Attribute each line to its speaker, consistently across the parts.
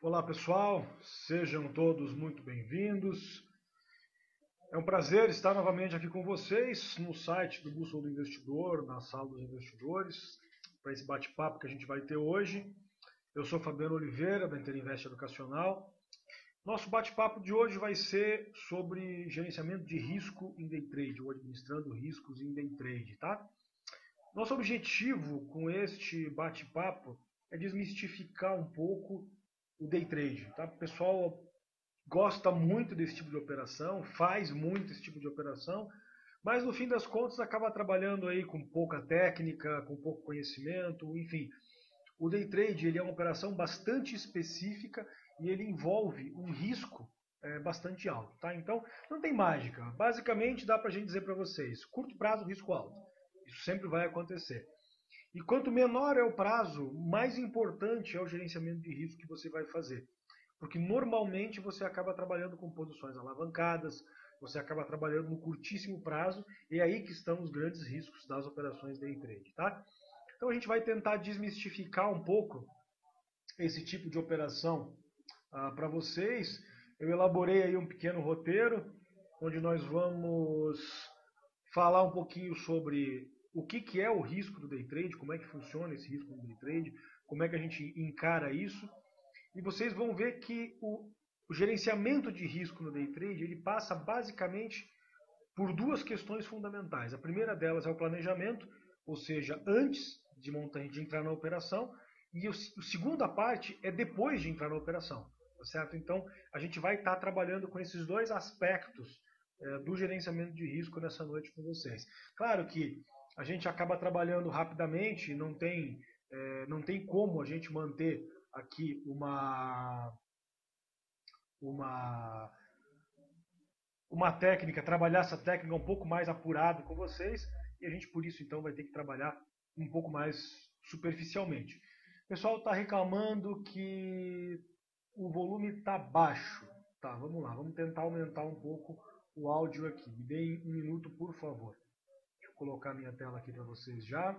Speaker 1: Olá pessoal, sejam todos muito bem-vindos. É um prazer estar novamente aqui com vocês no site do Bússola do Investidor, na sala dos investidores, para esse bate-papo que a gente vai ter hoje. Eu sou Fabiano Oliveira, da Interinvest Educacional. Nosso bate-papo de hoje vai ser sobre gerenciamento de risco em day trade, ou administrando riscos em day trade, tá? Nosso objetivo com este bate-papo é desmistificar um pouco o day trade, tá? O pessoal gosta muito desse tipo de operação, faz muito esse tipo de operação, mas no fim das contas acaba trabalhando aí com pouca técnica, com pouco conhecimento, enfim. O day trade ele é uma operação bastante específica e ele envolve um risco bastante alto, tá? Então não tem mágica. Basicamente dá para a gente dizer para vocês, curto prazo, risco alto. Isso sempre vai acontecer. E quanto menor é o prazo, mais importante é o gerenciamento de risco que você vai fazer. Porque normalmente você acaba trabalhando com posições alavancadas, você acaba trabalhando no curtíssimo prazo, e é aí que estão os grandes riscos das operações day trade, tá? Então a gente vai tentar desmistificar um pouco esse tipo de operação para vocês. Eu elaborei aí um pequeno roteiro, onde nós vamos falar um pouquinho sobre o que é o risco do day trade, como é que funciona esse risco do day trade, como é que a gente encara isso. E vocês vão ver que o gerenciamento de risco no day trade ele passa basicamente por duas questões fundamentais. A primeira delas é o planejamento, ou seja, antes de entrar na operação, e a segunda parte é depois de entrar na operação. Tá certo? Então, a gente vai estar trabalhando com esses dois aspectos do gerenciamento de risco nessa noite com vocês. Claro que a gente acaba trabalhando rapidamente, não tem como a gente manter aqui uma, uma técnica, trabalhar essa técnica um pouco mais apurado com vocês, e a gente por isso então vai ter que trabalhar um pouco mais superficialmente. O pessoal está reclamando que o volume está baixo. Tá, vamos lá, vamos tentar aumentar um pouco o áudio aqui. Me deem um minuto, por favor. Deixa eu colocar minha tela aqui para vocês já.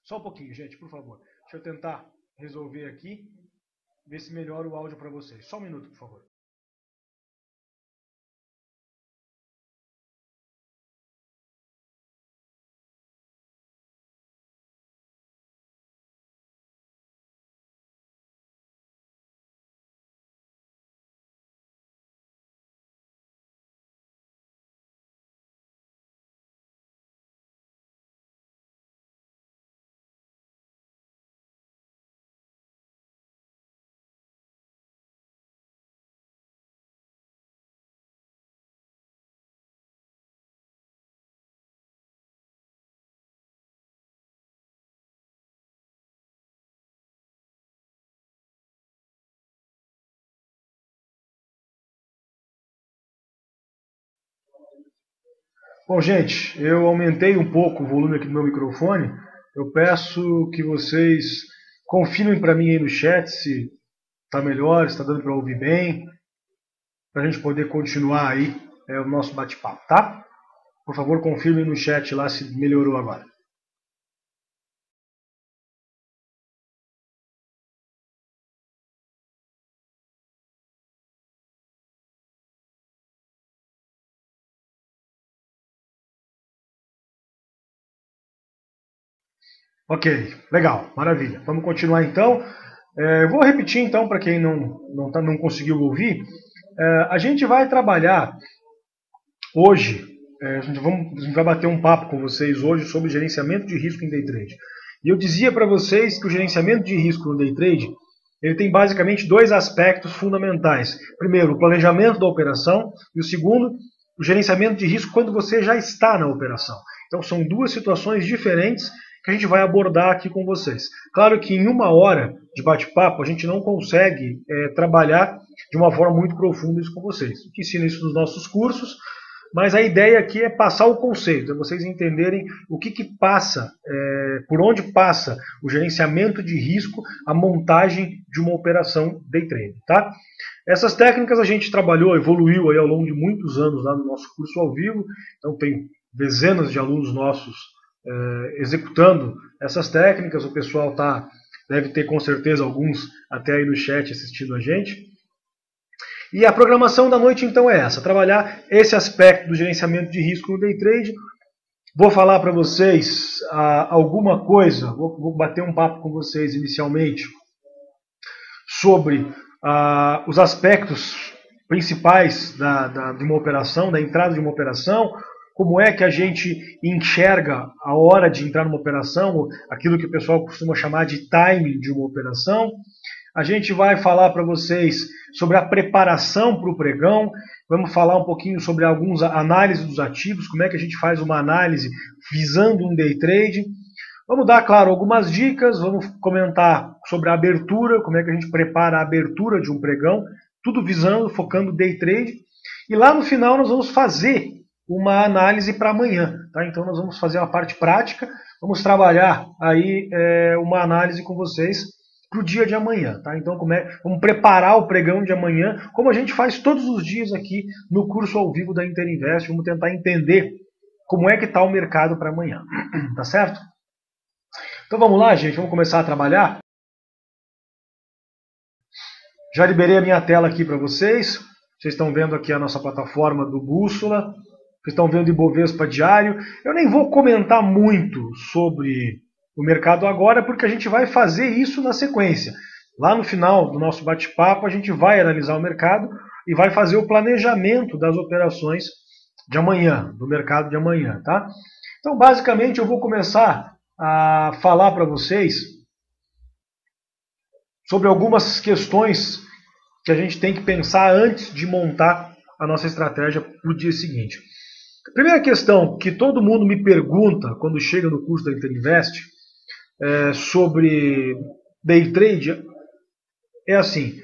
Speaker 1: Só um pouquinho, gente, por favor. Deixa eu tentar resolver aqui, ver se melhora o áudio para vocês. Só um minuto, por favor. Bom, gente, eu aumentei um pouco o volume aqui do meu microfone. Eu peço que vocês confirmem para mim aí no chat se está melhor, se está dando para ouvir bem, para a gente poder continuar aí o nosso bate-papo, tá? Por favor, confirmem no chat lá se melhorou agora. Ok, legal, maravilha. Vamos continuar então. Eu vou repetir então para quem não conseguiu ouvir. A gente vai trabalhar hoje, a gente vai bater um papo com vocês hoje sobre gerenciamento de risco em day trade. E eu dizia para vocês que o gerenciamento de risco no day trade ele tem basicamente dois aspectos fundamentais. Primeiro, o planejamento da operação e o segundo, o gerenciamento de risco quando você já está na operação. Então são duas situações diferentes que a gente vai abordar aqui com vocês. Claro que em uma hora de bate-papo a gente não consegue trabalhar de uma forma muito profunda isso com vocês. A gente ensina isso nos nossos cursos, mas a ideia aqui é passar o conceito, é vocês entenderem o que passa, por onde passa o gerenciamento de risco, a montagem de uma operação day trade. Tá? Essas técnicas a gente trabalhou, evoluiu aí ao longo de muitos anos lá no nosso curso ao vivo, então tem dezenas de alunos nossos executando essas técnicas, o pessoal está Deve ter com certeza alguns até aí no chat assistindo a gente. E a programação da noite então é essa, trabalhar esse aspecto do gerenciamento de risco no day trade. Vou falar para vocês alguma coisa, vou bater um papo com vocês inicialmente sobre os aspectos principais de uma operação, da entrada de uma operação, como é que a gente enxerga a hora de entrar numa operação, aquilo que o pessoal costuma chamar de timing de uma operação. A gente vai falar para vocês sobre a preparação para o pregão, vamos falar um pouquinho sobre algumas análises dos ativos, como é que a gente faz uma análise visando um day trade. Vamos dar, claro, algumas dicas, vamos comentar sobre a abertura, como é que a gente prepara a abertura de um pregão, tudo visando, focando day trade. E lá no final nós vamos fazer uma análise para amanhã, tá? Então nós vamos fazer uma parte prática, vamos trabalhar aí uma análise com vocês para o dia de amanhã, tá? Então vamos preparar o pregão de amanhã, como a gente faz todos os dias aqui no curso ao vivo da Interinvest. Vamos tentar entender como é que está o mercado para amanhã, tá certo? Então vamos lá, gente, vamos começar a trabalhar. Já liberei a minha tela aqui para vocês. Vocês estão vendo aqui a nossa plataforma do Bússola. Vocês estão vendo o Ibovespa diário. Eu nem vou comentar muito sobre o mercado agora, porque a gente vai fazer isso na sequência. Lá no final do nosso bate-papo, a gente vai analisar o mercado e vai fazer o planejamento das operações de amanhã, do mercado de amanhã, tá? Então, basicamente, eu vou começar a falar para vocês sobre algumas questões que a gente tem que pensar antes de montar a nossa estratégia para o dia seguinte. A primeira questão que todo mundo me pergunta quando chega no curso da Interinvest sobre day trade é assim: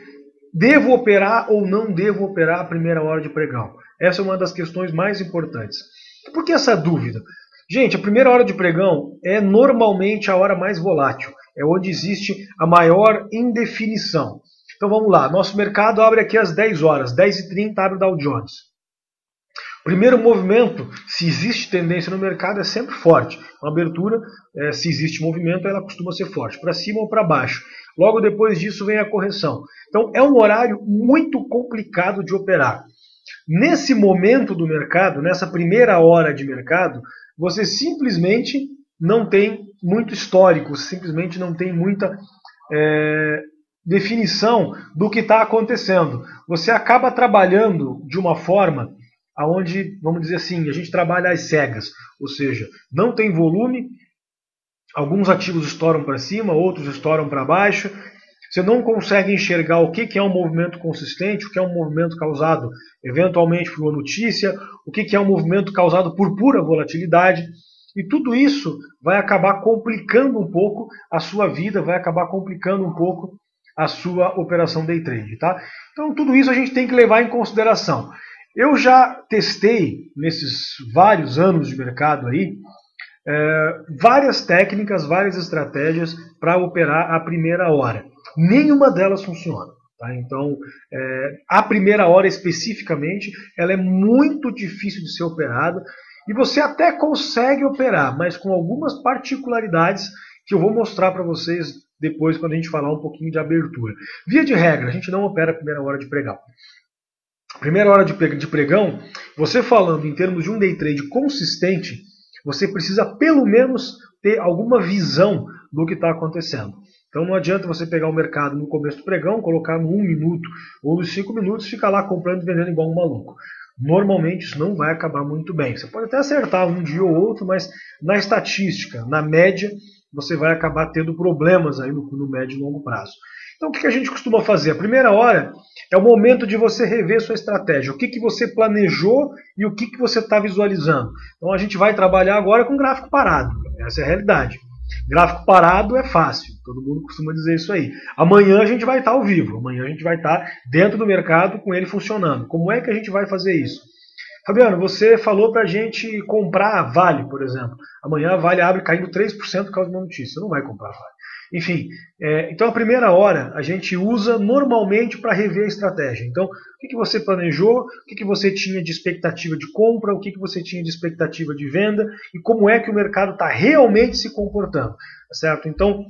Speaker 1: devo operar ou não devo operar a primeira hora de pregão? Essa é uma das questões mais importantes. Por que essa dúvida? Gente, a primeira hora de pregão é normalmente a hora mais volátil, é onde existe a maior indefinição. Então vamos lá, nosso mercado abre aqui às 10 horas, 10h30 abre o Dow Jones. Primeiro movimento, se existe tendência no mercado, é sempre forte. Uma abertura, se existe movimento, ela costuma ser forte, para cima ou para baixo. Logo depois disso vem a correção. Então é um horário muito complicado de operar. Nesse momento do mercado, nessa primeira hora de mercado, você simplesmente não tem muito histórico, simplesmente não tem muita definição do que está acontecendo. Você acaba trabalhando de uma forma onde, vamos dizer assim, a gente trabalha às cegas, ou seja, não tem volume, alguns ativos estouram para cima, outros estouram para baixo, você não consegue enxergar o que é um movimento consistente, o que é um movimento causado eventualmente por uma notícia, o que é um movimento causado por pura volatilidade, e tudo isso vai acabar complicando um pouco a sua vida, vai acabar complicando um pouco a sua operação day trade, tá? Então tudo isso a gente tem que levar em consideração. Eu já testei, nesses vários anos de mercado aí, várias técnicas, várias estratégias para operar a primeira hora. Nenhuma delas funciona. Tá? Então, a primeira hora especificamente, ela é muito difícil de ser operada, e você até consegue operar, mas com algumas particularidades que eu vou mostrar para vocês depois, quando a gente falar um pouquinho de abertura. Via de regra, a gente não opera a primeira hora de pregão. Primeira hora de pregão, você falando em termos de um day trade consistente, você precisa pelo menos ter alguma visão do que está acontecendo. Então não adianta você pegar o mercado no começo do pregão, colocar no 1 minuto ou nos 5 minutos e ficar lá comprando e vendendo igual um maluco. Normalmente isso não vai acabar muito bem. Você pode até acertar um dia ou outro, mas na estatística, na média, você vai acabar tendo problemas aí no médio e longo prazo. Então o que a gente costuma fazer? A primeira hora é o momento de você rever sua estratégia. O que você planejou e o que você está visualizando. Então a gente vai trabalhar agora com gráfico parado. Essa é a realidade. Gráfico parado é fácil. Todo mundo costuma dizer isso aí. Amanhã a gente vai estar ao vivo. Amanhã a gente vai estar dentro do mercado com ele funcionando. Como é que a gente vai fazer isso? Fabiano, você falou para a gente comprar a Vale, por exemplo. Amanhã a Vale abre caindo 3% por causa de uma notícia. Você não vai comprar a Vale. Enfim, então a primeira hora a gente usa normalmente para rever a estratégia. Então, o que você planejou, o que você tinha de expectativa de compra, o que você tinha de expectativa de venda e como é que o mercado está realmente se comportando, certo? Então,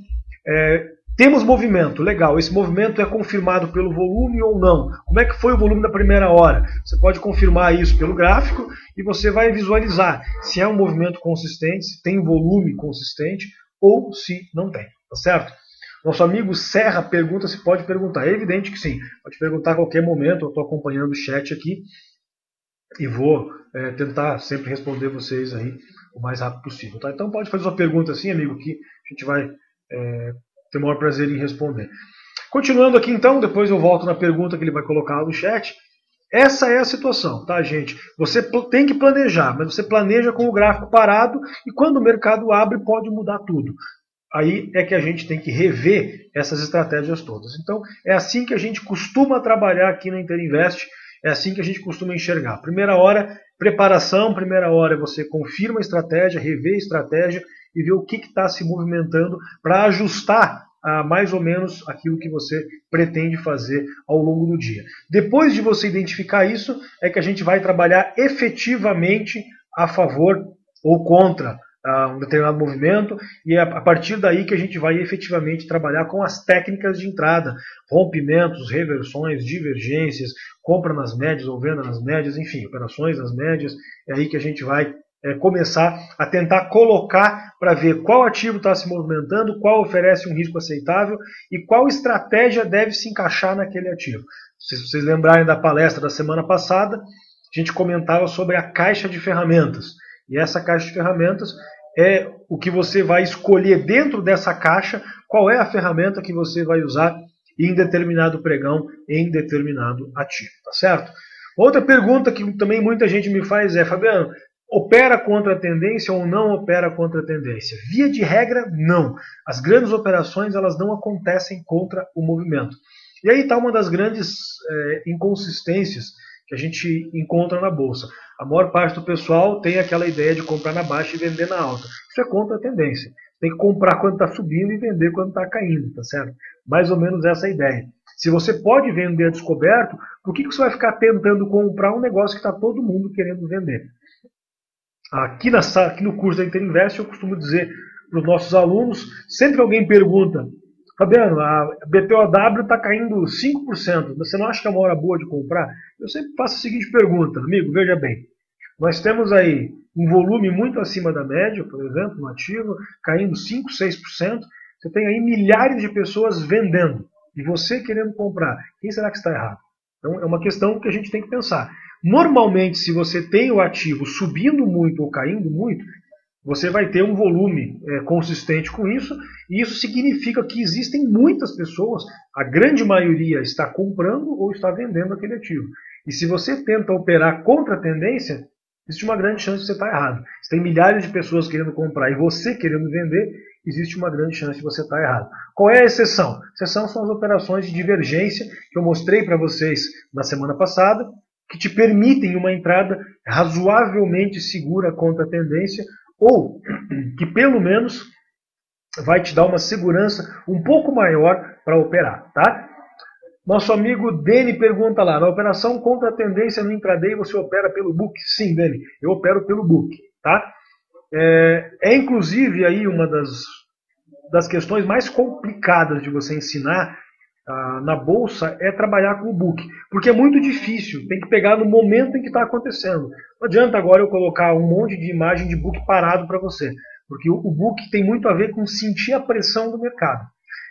Speaker 1: Temos movimento, legal. Esse movimento é confirmado pelo volume ou não? Como é que foi o volume da primeira hora? Você pode confirmar isso pelo gráfico e você vai visualizar se é um movimento consistente, se tem volume consistente ou se não tem, tá certo? Nosso amigo Serra pergunta se pode perguntar. É evidente que sim, pode perguntar a qualquer momento. Eu estou acompanhando o chat aqui e vou tentar sempre responder vocês aí o mais rápido possível. Tá? Então pode fazer sua pergunta assim, amigo, que a gente vai ter o maior prazer em responder. Continuando aqui então, depois eu volto na pergunta que ele vai colocar no chat. Essa é a situação, tá, gente? Você tem que planejar, mas você planeja com o gráfico parado e quando o mercado abre pode mudar tudo. Aí é que a gente tem que rever essas estratégias todas. Então, é assim que a gente costuma trabalhar aqui na Interinvest, é assim que a gente costuma enxergar. Primeira hora, preparação, primeira hora você confirma a estratégia, revê a estratégia e vê o que está se movimentando para ajustar mais ou menos aquilo que você pretende fazer ao longo do dia. Depois de você identificar isso, é que a gente vai trabalhar efetivamente a favor ou contra um determinado movimento, e é a partir daí que a gente vai efetivamente trabalhar com as técnicas de entrada, rompimentos, reversões, divergências, compra nas médias ou venda nas médias, enfim, operações nas médias. É aí que a gente vai começar a tentar colocar para ver qual ativo está se movimentando, qual oferece um risco aceitável e qual estratégia deve se encaixar naquele ativo. Se vocês lembrarem da palestra da semana passada, a gente comentava sobre a caixa de ferramentas. E essa caixa de ferramentas é o que você vai escolher dentro dessa caixa, qual é a ferramenta que você vai usar em determinado pregão, em determinado ativo, tá certo? Outra pergunta que também muita gente me faz é, Fabiano, opera contra a tendência ou não opera contra a tendência? Via de regra, não. As grandes operações elas não acontecem contra o movimento. E aí está uma das grandes inconsistências que a gente encontra na Bolsa. A maior parte do pessoal tem aquela ideia de comprar na baixa e vender na alta. Isso é contra a tendência. Tem que comprar quando está subindo e vender quando está caindo, tá certo? Mais ou menos essa é a ideia. Se você pode vender a descoberto, por que você vai ficar tentando comprar um negócio que está todo mundo querendo vender? Aqui no curso da Interinvest eu costumo dizer para os nossos alunos, sempre alguém pergunta, Fabiano, a BTOW está caindo 5%, você não acha que é uma hora boa de comprar? Eu sempre faço a seguinte pergunta, amigo, veja bem, nós temos aí um volume muito acima da média, por exemplo, no ativo, caindo 5%, 6%, você tem aí milhares de pessoas vendendo, e você querendo comprar, quem será que está errado? Então é uma questão que a gente tem que pensar. Normalmente, se você tem o ativo subindo muito ou caindo muito, você vai ter um volume consistente com isso, e isso significa que existem muitas pessoas, a grande maioria está comprando ou está vendendo aquele ativo. E se você tenta operar contra a tendência, existe uma grande chance de você estar errado. Se tem milhares de pessoas querendo comprar e você querendo vender, existe uma grande chance de você estar errado. Qual é a exceção? A exceção são as operações de divergência que eu mostrei para vocês na semana passada, que te permitem uma entrada razoavelmente segura contra a tendência, ou que pelo menos vai te dar uma segurança um pouco maior para operar, tá? Nosso amigo Deni pergunta lá, na operação contra a tendência no intraday você opera pelo book? Sim, Deni, eu opero pelo book, tá? Inclusive aí uma das questões mais complicadas de você ensinar na bolsa é trabalhar com o book, porque é muito difícil, tem que pegar no momento em que está acontecendo. Não adianta agora eu colocar um monte de imagem de book parado para você, porque o book tem muito a ver com sentir a pressão do mercado.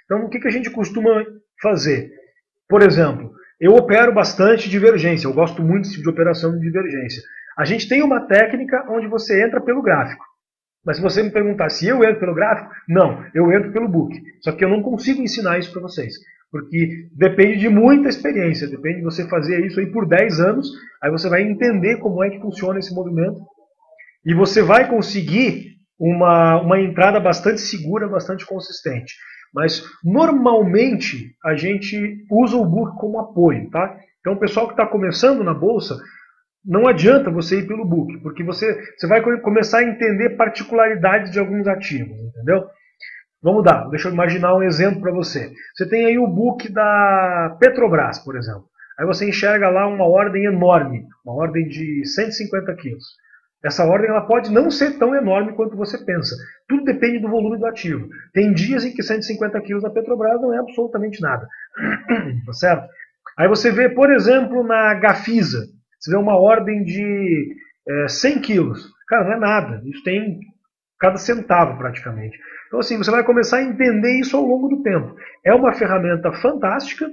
Speaker 1: Então o que a gente costuma fazer? Por exemplo, eu opero bastante divergência, eu gosto muito de operação de divergência. A gente tem uma técnica onde você entra pelo gráfico. Mas se você me perguntar se eu entro pelo gráfico, não, eu entro pelo book. Só que eu não consigo ensinar isso para vocês. Porque depende de muita experiência, depende de você fazer isso aí por 10 anos, aí você vai entender como é que funciona esse movimento e você vai conseguir uma entrada bastante segura, bastante consistente. Mas normalmente a gente usa o book como apoio, tá? Então o pessoal que está começando na bolsa, não adianta você ir pelo book, porque você vai começar a entender particularidades de alguns ativos, entendeu? Vamos dar, deixa eu imaginar um exemplo para você. Você tem aí o book da Petrobras, por exemplo. Aí você enxerga lá uma ordem enorme, uma ordem de 150 quilos. Essa ordem ela pode não ser tão enorme quanto você pensa. Tudo depende do volume do ativo. Tem dias em que 150 quilos da Petrobras não é absolutamente nada. Tá certo? Aí você vê, por exemplo, na Gafisa, você vê uma ordem de 100 quilos. Cara, não é nada. Isso tem cada centavo praticamente. Então assim, você vai começar a entender isso ao longo do tempo. É uma ferramenta fantástica,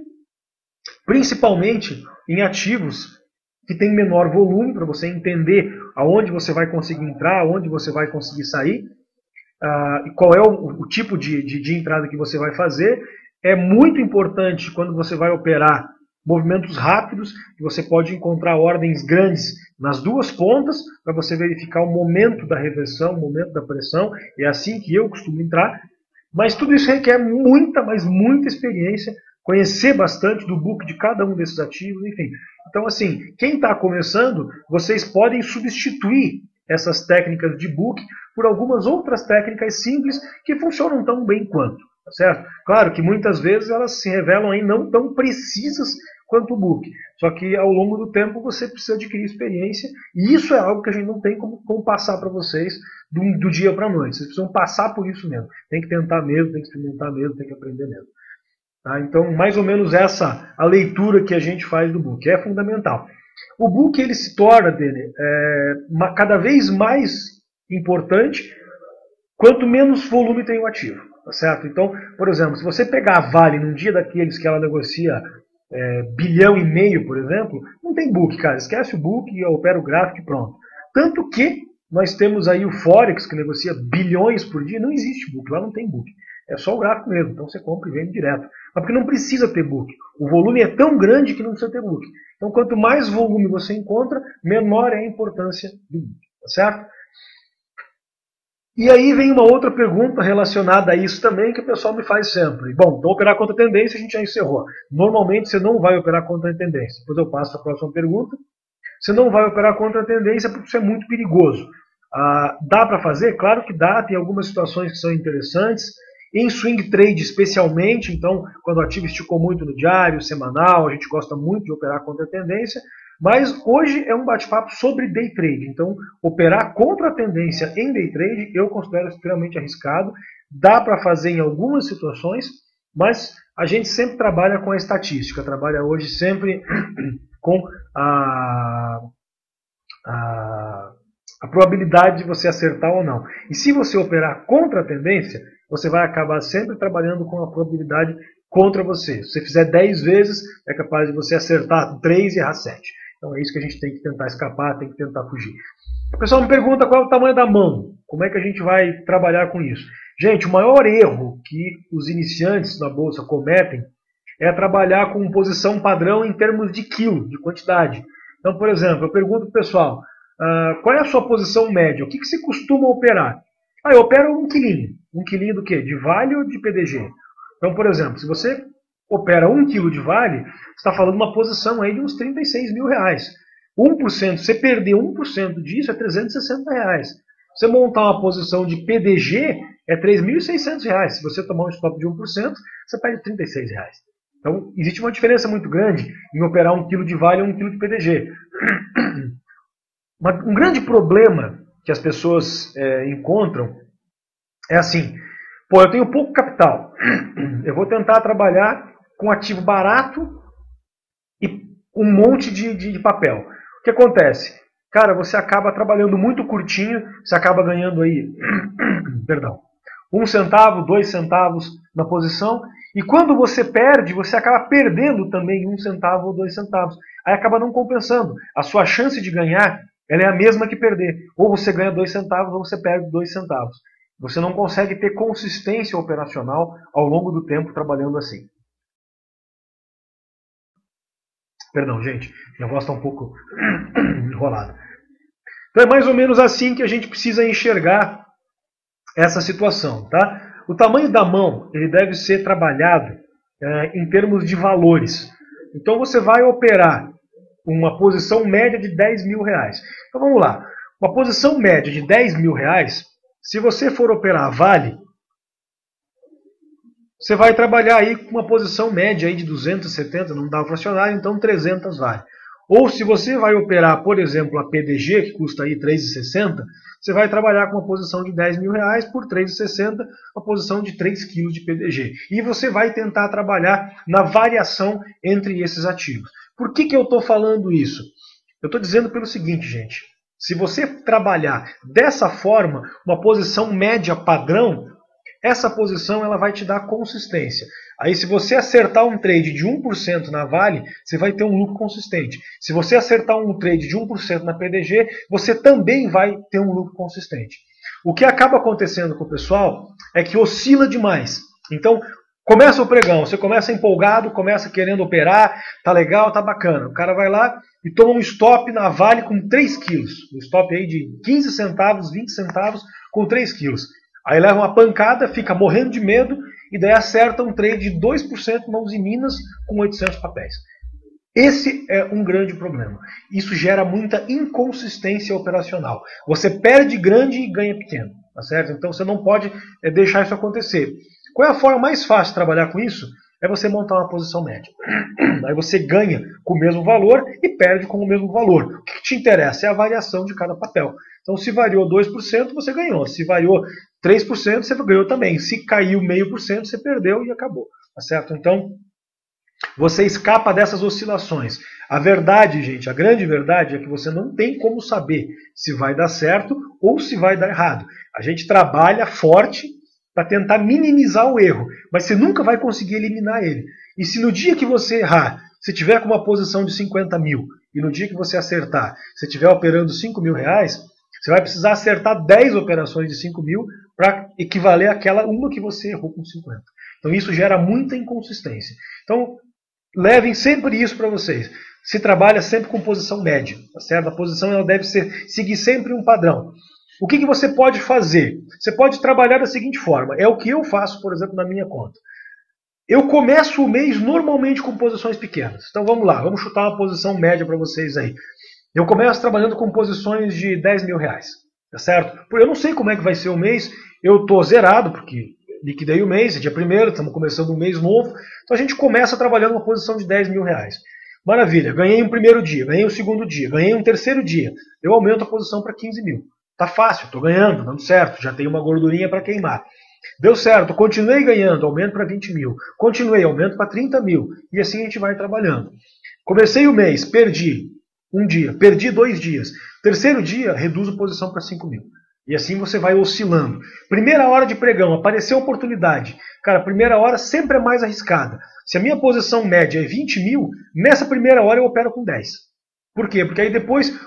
Speaker 1: principalmente em ativos que tem menor volume, para você entender aonde você vai conseguir entrar, aonde você vai conseguir sair, e qual é o tipo de entrada que você vai fazer. É muito importante quando você vai operar movimentos rápidos, que você pode encontrar ordens grandes nas duas pontas, para você verificar o momento da reversão, o momento da pressão. É assim que eu costumo entrar. Mas tudo isso requer muita, mas muita experiência, conhecer bastante do book de cada um desses ativos, enfim. Então, assim, quem está começando, vocês podem substituir essas técnicas de book por algumas outras técnicas simples que funcionam tão bem quanto, tá certo? Claro que muitas vezes elas se revelam aí não tão precisas quanto o book. Só que ao longo do tempo você precisa adquirir experiência, e isso é algo que a gente não tem como passar para vocês do dia para a noite. Vocês precisam passar por isso mesmo. Tem que tentar mesmo, tem que experimentar mesmo, tem que aprender mesmo. Tá? Então, mais ou menos essa a leitura que a gente faz do book. É fundamental. O book ele se torna cada vez mais importante quanto menos volume tem o ativo. Tá certo? Então, por exemplo, se você pegar a Vale num dia daqueles que ela negocia $1,5 bilhão, por exemplo, não tem book, cara. Esquece o book, opera o gráfico e pronto. Tanto que nós temos aí o Forex, que negocia bilhões por dia, não existe book, lá não tem book. É só o gráfico mesmo, então você compra e vende direto. Mas porque não precisa ter book. O volume é tão grande que não precisa ter book. Então quanto mais volume você encontra, menor é a importância do book. Tá certo? E aí vem uma outra pergunta relacionada a isso também, que o pessoal me faz sempre. Bom, então operar contra a tendência a gente já encerrou. Normalmente você não vai operar contra a tendência. Depois eu passo para a próxima pergunta. Você não vai operar contra a tendência porque isso é muito perigoso. Dá para fazer? Claro que dá, tem algumas situações que são interessantes. Em swing trade especialmente, então quando o ativo esticou muito no diário, semanal, a gente gosta muito de operar contra a tendência. Mas hoje é um bate-papo sobre day trade. Então, operar contra a tendência em day trade eu considero extremamente arriscado. Dá para fazer em algumas situações, mas a gente sempre trabalha com a estatística. Trabalha hoje sempre com a probabilidade de você acertar ou não. E se você operar contra a tendência, você vai acabar sempre trabalhando com a probabilidade contra você. Se você fizer 10 vezes, é capaz de você acertar 3 e errar 7. Então é isso que a gente tem que tentar escapar, tem que tentar fugir. O pessoal me pergunta qual é o tamanho da mão. Como é que a gente vai trabalhar com isso? Gente, o maior erro que os iniciantes na bolsa cometem é trabalhar com posição padrão em termos de quilo, de quantidade. Então, por exemplo, eu pergunto para o pessoal, qual é a sua posição média? O que você costuma operar? Eu opero 1 quilinho. 1 quilinho do quê? De Vale ou de PDG? Então, por exemplo, se você opera 1 quilo de Vale, você está falando de uma posição aí de uns R$36 mil. 1%, você perder 1% disso é R$360. Você montar uma posição de PDG é R$3.600. Se você tomar um stop de 1%, você perde R$36. Então, existe uma diferença muito grande em operar 1 kg de Vale ou 1 kg de PDG. Um grande problema que as pessoas encontram é assim, eu tenho pouco capital, eu vou tentar trabalhar com ativo barato e um monte de papel. O que acontece? Cara, você acaba trabalhando muito curtinho, você acaba ganhando aí, perdão, 1 centavo, 2 centavos na posição, e quando você perde, você acaba perdendo também 1 centavo ou 2 centavos. Aí acaba não compensando. A sua chance de ganhar ela é a mesma que perder. Ou você ganha 2 centavos ou você perde 2 centavos. Você não consegue ter consistência operacional ao longo do tempo trabalhando assim. Perdão, gente, minha voz está um pouco enrolada. Então é mais ou menos assim que a gente precisa enxergar essa situação, tá? O tamanho da mão ele deve ser trabalhado em termos de valores. Então você vai operar uma posição média de R$10 mil. Então vamos lá. Uma posição média de R$10 mil, se você for operar Vale, você vai trabalhar aí com uma posição média aí de 270, não dá o fracionário, então 300 Vale. Ou se você vai operar, por exemplo, a PDG, que custa aí R$3,60, você vai trabalhar com uma posição de R$10.000 por R$3,60, uma posição de 3 kg de PDG. E você vai tentar trabalhar na variação entre esses ativos. Por que eu estou falando isso? Eu estou dizendo pelo seguinte, gente. Se você trabalhar dessa forma, uma posição média padrão, essa posição ela vai te dar consistência. Aí se você acertar um trade de 1% na Vale, você vai ter um lucro consistente. Se você acertar um trade de 1% na PDG, você também vai ter um lucro consistente. O que acaba acontecendo com o pessoal é que oscila demais. Então, começa o pregão, você começa empolgado, começa querendo operar, tá legal, tá bacana. O cara vai lá e toma um stop na Vale com 3 quilos. Um stop aí de 15 centavos, 20 centavos com 3 quilos. Aí leva uma pancada, fica morrendo de medo e daí acerta um trade de 2% na Uzi Minas com 800 papéis. Esse é um grande problema. Isso gera muita inconsistência operacional. Você perde grande e ganha pequeno, tá certo? Então você não pode deixar isso acontecer. Qual é a forma mais fácil de trabalhar com isso? É você montar uma posição média. Aí você ganha com o mesmo valor e perde com o mesmo valor. O que te interessa é a variação de cada papel. Então, se variou 2%, você ganhou. Se variou 3%, você ganhou também. Se caiu 0,5%, você perdeu e acabou. Tá certo? Então, você escapa dessas oscilações. A verdade, gente, a grande verdade é que você não tem como saber se vai dar certo ou se vai dar errado. A gente trabalha forte para tentar minimizar o erro, mas você nunca vai conseguir eliminar ele. E se no dia que você errar, se tiver com uma posição de 50 mil, e no dia que você acertar, se estiver operando 5 mil reais, você vai precisar acertar 10 operações de 5 mil para equivaler àquela uma que você errou com 50. Então isso gera muita inconsistência. Então levem sempre isso para vocês. Se trabalha sempre com posição média, tá certo? A posição ela deve seguir sempre um padrão. O que você pode fazer? Você pode trabalhar da seguinte forma. É o que eu faço, por exemplo, na minha conta. Eu começo o mês normalmente com posições pequenas. Então vamos lá, vamos chutar uma posição média para vocês aí. Eu começo trabalhando com posições de 10 mil reais, tá certo? Eu não sei como é que vai ser o mês, eu estou zerado, porque liquidei o mês, é dia 1º, estamos começando um mês novo. Então a gente começa trabalhando uma posição de 10 mil reais. Maravilha, ganhei um primeiro dia, ganhei um segundo dia, ganhei um terceiro dia. Eu aumento a posição para 15 mil. Tá fácil, estou ganhando, dando certo, já tenho uma gordurinha para queimar. Deu certo, continuei ganhando, aumento para 20 mil. Continuei, aumento para 30 mil. E assim a gente vai trabalhando. Comecei o mês, perdi um dia, perdi 2 dias. Terceiro dia, reduzo a posição para 5 mil. E assim você vai oscilando. Primeira hora de pregão, apareceu oportunidade. Cara, a primeira hora sempre é mais arriscada. Se a minha posição média é 20 mil, nessa primeira hora eu opero com 10. Por quê? Porque aí depois,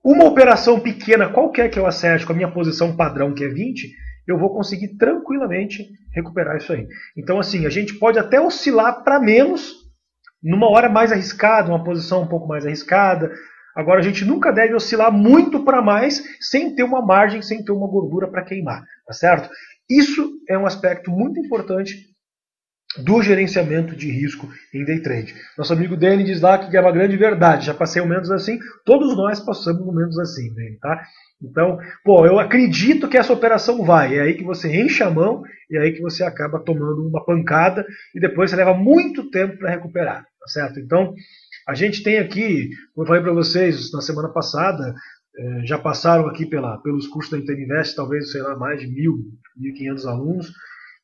Speaker 1: uma operação pequena, qualquer que eu acerte com a minha posição padrão, que é 20, eu vou conseguir tranquilamente recuperar isso aí. Então assim, a gente pode até oscilar para menos, numa hora mais arriscada, uma posição um pouco mais arriscada. Agora a gente nunca deve oscilar muito para mais, sem ter uma margem, sem ter uma gordura para queimar, tá certo? Isso é um aspecto muito importante do gerenciamento de risco em day trade. Nosso amigo Danny diz lá que é uma grande verdade, já passei momentos assim, todos nós passamos momentos assim, Danny, tá? Então, eu acredito que essa operação vai, é aí que você enche a mão, e é aí que você acaba tomando uma pancada, e depois você leva muito tempo para recuperar, tá certo? Então, a gente tem aqui, como eu falei para vocês na semana passada, já passaram aqui pelos cursos da Interinvest, talvez, sei lá, mais de 1.500 alunos,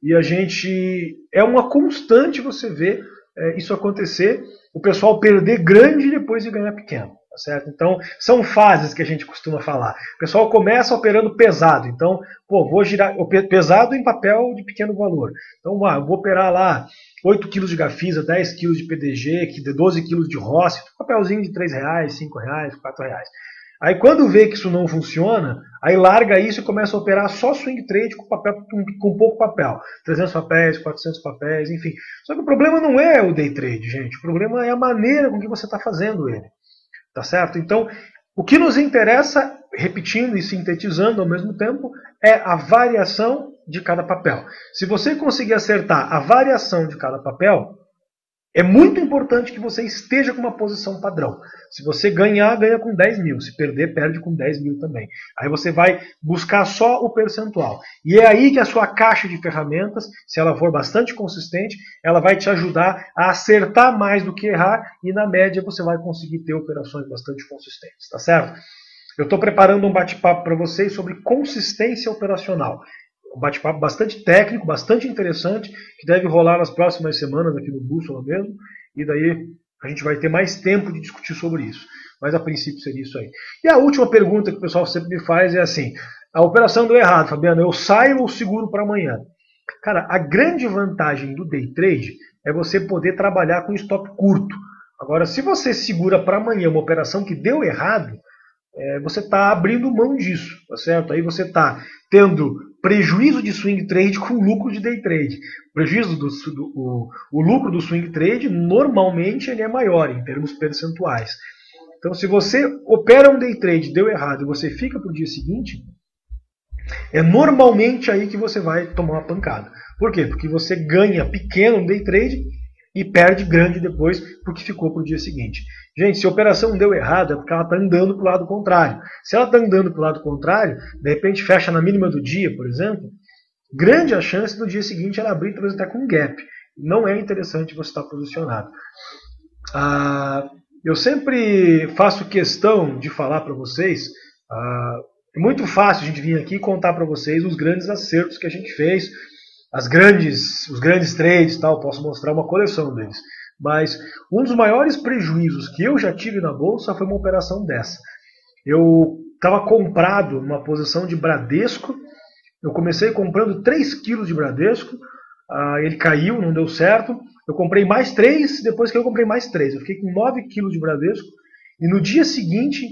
Speaker 1: e a gente, é uma constante você ver isso acontecer, o pessoal perder grande depois de ganhar pequeno, tá certo? Então, são fases que a gente costuma falar. O pessoal começa operando pesado, então, vou girar pesado em papel de pequeno valor. Então, eu vou operar lá 8 kg de Gafisa, 10 kg de PDG, 12 kg de Rossi, papelzinho de R$3, R$5, R$4. Aí quando vê que isso não funciona, aí larga isso e começa a operar só swing trade com pouco papel. 300 papéis, 400 papéis, enfim. Só que o problema não é o day trade, gente. O problema é a maneira com que você está fazendo ele. Tá certo? Então, o que nos interessa, repetindo e sintetizando ao mesmo tempo, é a variação de cada papel. Se você conseguir acertar a variação de cada papel, É muito importante que você esteja com uma posição padrão. Se você ganhar, ganha com 10 mil. Se perder, perde com 10 mil também. Aí você vai buscar só o percentual. E é aí que a sua caixa de ferramentas, se ela for bastante consistente, ela vai te ajudar a acertar mais do que errar. E na média você vai conseguir ter operações bastante consistentes. Tá certo? Eu estou preparando um bate-papo para vocês sobre consistência operacional. Um bate-papo bastante técnico, bastante interessante, que deve rolar nas próximas semanas aqui no Bússola mesmo, e daí a gente vai ter mais tempo de discutir sobre isso. Mas a princípio seria isso aí. E a última pergunta que o pessoal sempre me faz é assim, a operação deu errado, Fabiano, eu saio ou seguro para amanhã? Cara, a grande vantagem do day trade é você poder trabalhar com stop curto. Agora, se você segura para amanhã uma operação que deu errado, você está abrindo mão disso, tá certo? Aí você está tendo prejuízo de swing trade com lucro de day trade. O lucro do swing trade, normalmente, ele é maior em termos percentuais. Então, se você opera um day trade, deu errado, e você fica para o dia seguinte, é normalmente aí que você vai tomar uma pancada. Por quê? Porque você ganha pequeno no day trade e perde grande depois porque ficou para o dia seguinte. Gente, se a operação deu errado é porque ela está andando para o lado contrário. Se ela está andando para o lado contrário, de repente fecha na mínima do dia, por exemplo, grande a chance no dia seguinte ela abrir talvez até com gap. Não é interessante você estar posicionado. Eu sempre faço questão de falar para vocês, é muito fácil a gente vir aqui e contar para vocês os grandes acertos que a gente fez, os grandes trades, tal, posso mostrar uma coleção deles. Mas um dos maiores prejuízos que eu já tive na bolsa foi uma operação dessa. Eu estava comprado numa posição de Bradesco, eu comecei comprando 3 quilos de Bradesco, ele caiu, não deu certo, eu comprei mais 3, depois que eu comprei mais 3, eu fiquei com 9 quilos de Bradesco, e no dia seguinte,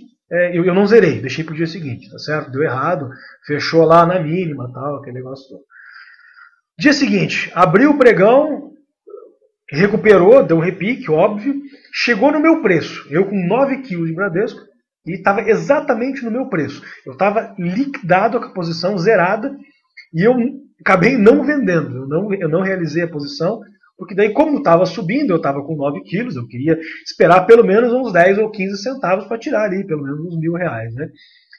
Speaker 1: eu não zerei, deixei para o dia seguinte, tá certo? Deu errado, fechou lá na mínima, tal, aquele negócio todo. Dia seguinte, abriu o pregão, recuperou, deu um repique, óbvio, chegou no meu preço. Eu com 9 quilos de Bradesco e estava exatamente no meu preço. Eu estava liquidado com a posição zerada e eu acabei não vendendo. Eu não realizei a posição, porque daí como estava subindo, eu estava com 9 quilos, eu queria esperar pelo menos uns 10 ou 15 centavos para tirar ali, pelo menos uns R$1.000. Né?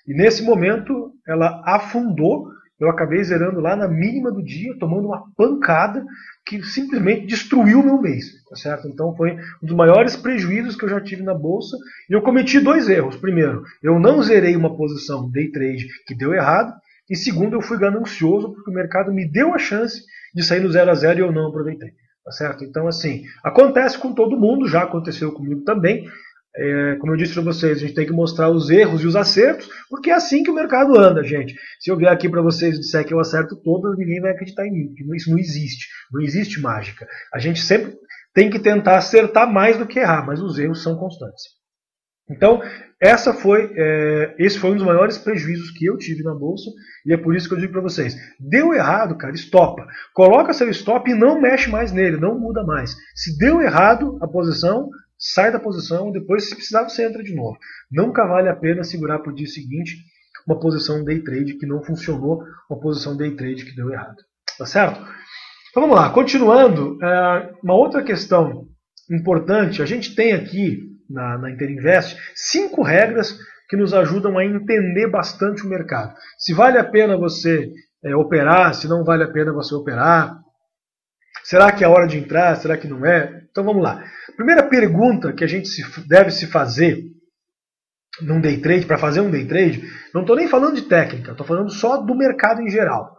Speaker 1: E nesse momento ela afundou. Eu acabei zerando lá na mínima do dia, tomando uma pancada que simplesmente destruiu o meu mês. Tá certo? Então foi um dos maiores prejuízos que eu já tive na bolsa. E eu cometi 2 erros. Primeiro, eu não zerei uma posição day trade que deu errado. E segundo, eu fui ganancioso porque o mercado me deu a chance de sair no 0 a 0 e eu não aproveitei. Tá certo? Então, assim, acontece com todo mundo, já aconteceu comigo também. Como eu disse para vocês, a gente tem que mostrar os erros e os acertos, porque é assim que o mercado anda, gente. Se eu vier aqui para vocês e disser que eu acerto todas, ninguém vai acreditar em mim, porque isso não existe. Não existe mágica. A gente sempre tem que tentar acertar mais do que errar, mas os erros são constantes. Então, esse foi um dos maiores prejuízos que eu tive na bolsa, e é por isso que eu digo para vocês, deu errado, cara, estopa. Coloca seu stop e não mexe mais nele, não muda mais. Se deu errado a posição, sai da posição, depois se precisar você entra de novo. Nunca vale a pena segurar para o dia seguinte uma posição day trade que não funcionou, uma posição day trade que deu errado. Tá certo? Então vamos lá, continuando, uma outra questão importante, a gente tem aqui na Interinvest 5 regras que nos ajudam a entender bastante o mercado. Se vale a pena você operar, se não vale a pena você operar, será que é a hora de entrar, será que não é? Então vamos lá. Primeira pergunta que a gente deve se fazer num day trade, para fazer um day trade, não estou nem falando de técnica, estou falando só do mercado em geral.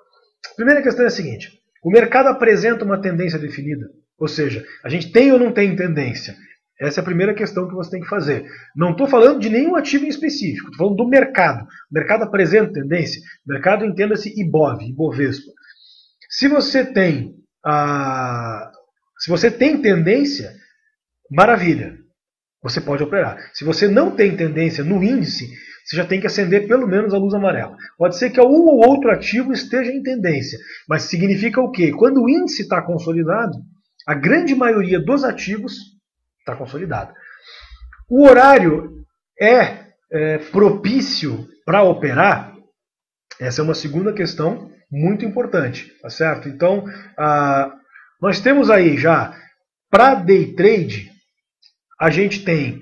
Speaker 1: A primeira questão é a seguinte, o mercado apresenta uma tendência definida? Ou seja, a gente tem ou não tem tendência? Essa é a primeira questão que você tem que fazer. Não estou falando de nenhum ativo em específico, estou falando do mercado. O mercado apresenta tendência? O mercado entenda-se Ibovespa. Se você tem tendência, maravilha, você pode operar. Se você não tem tendência no índice, você já tem que acender pelo menos a luz amarela. Pode ser que algum ou outro ativo esteja em tendência, mas significa o quê? Quando o índice está consolidado, a grande maioria dos ativos está consolidada. O horário é propício para operar? Essa é uma segunda questão muito importante, tá certo? Então, nós temos aí já Para day trade, a gente tem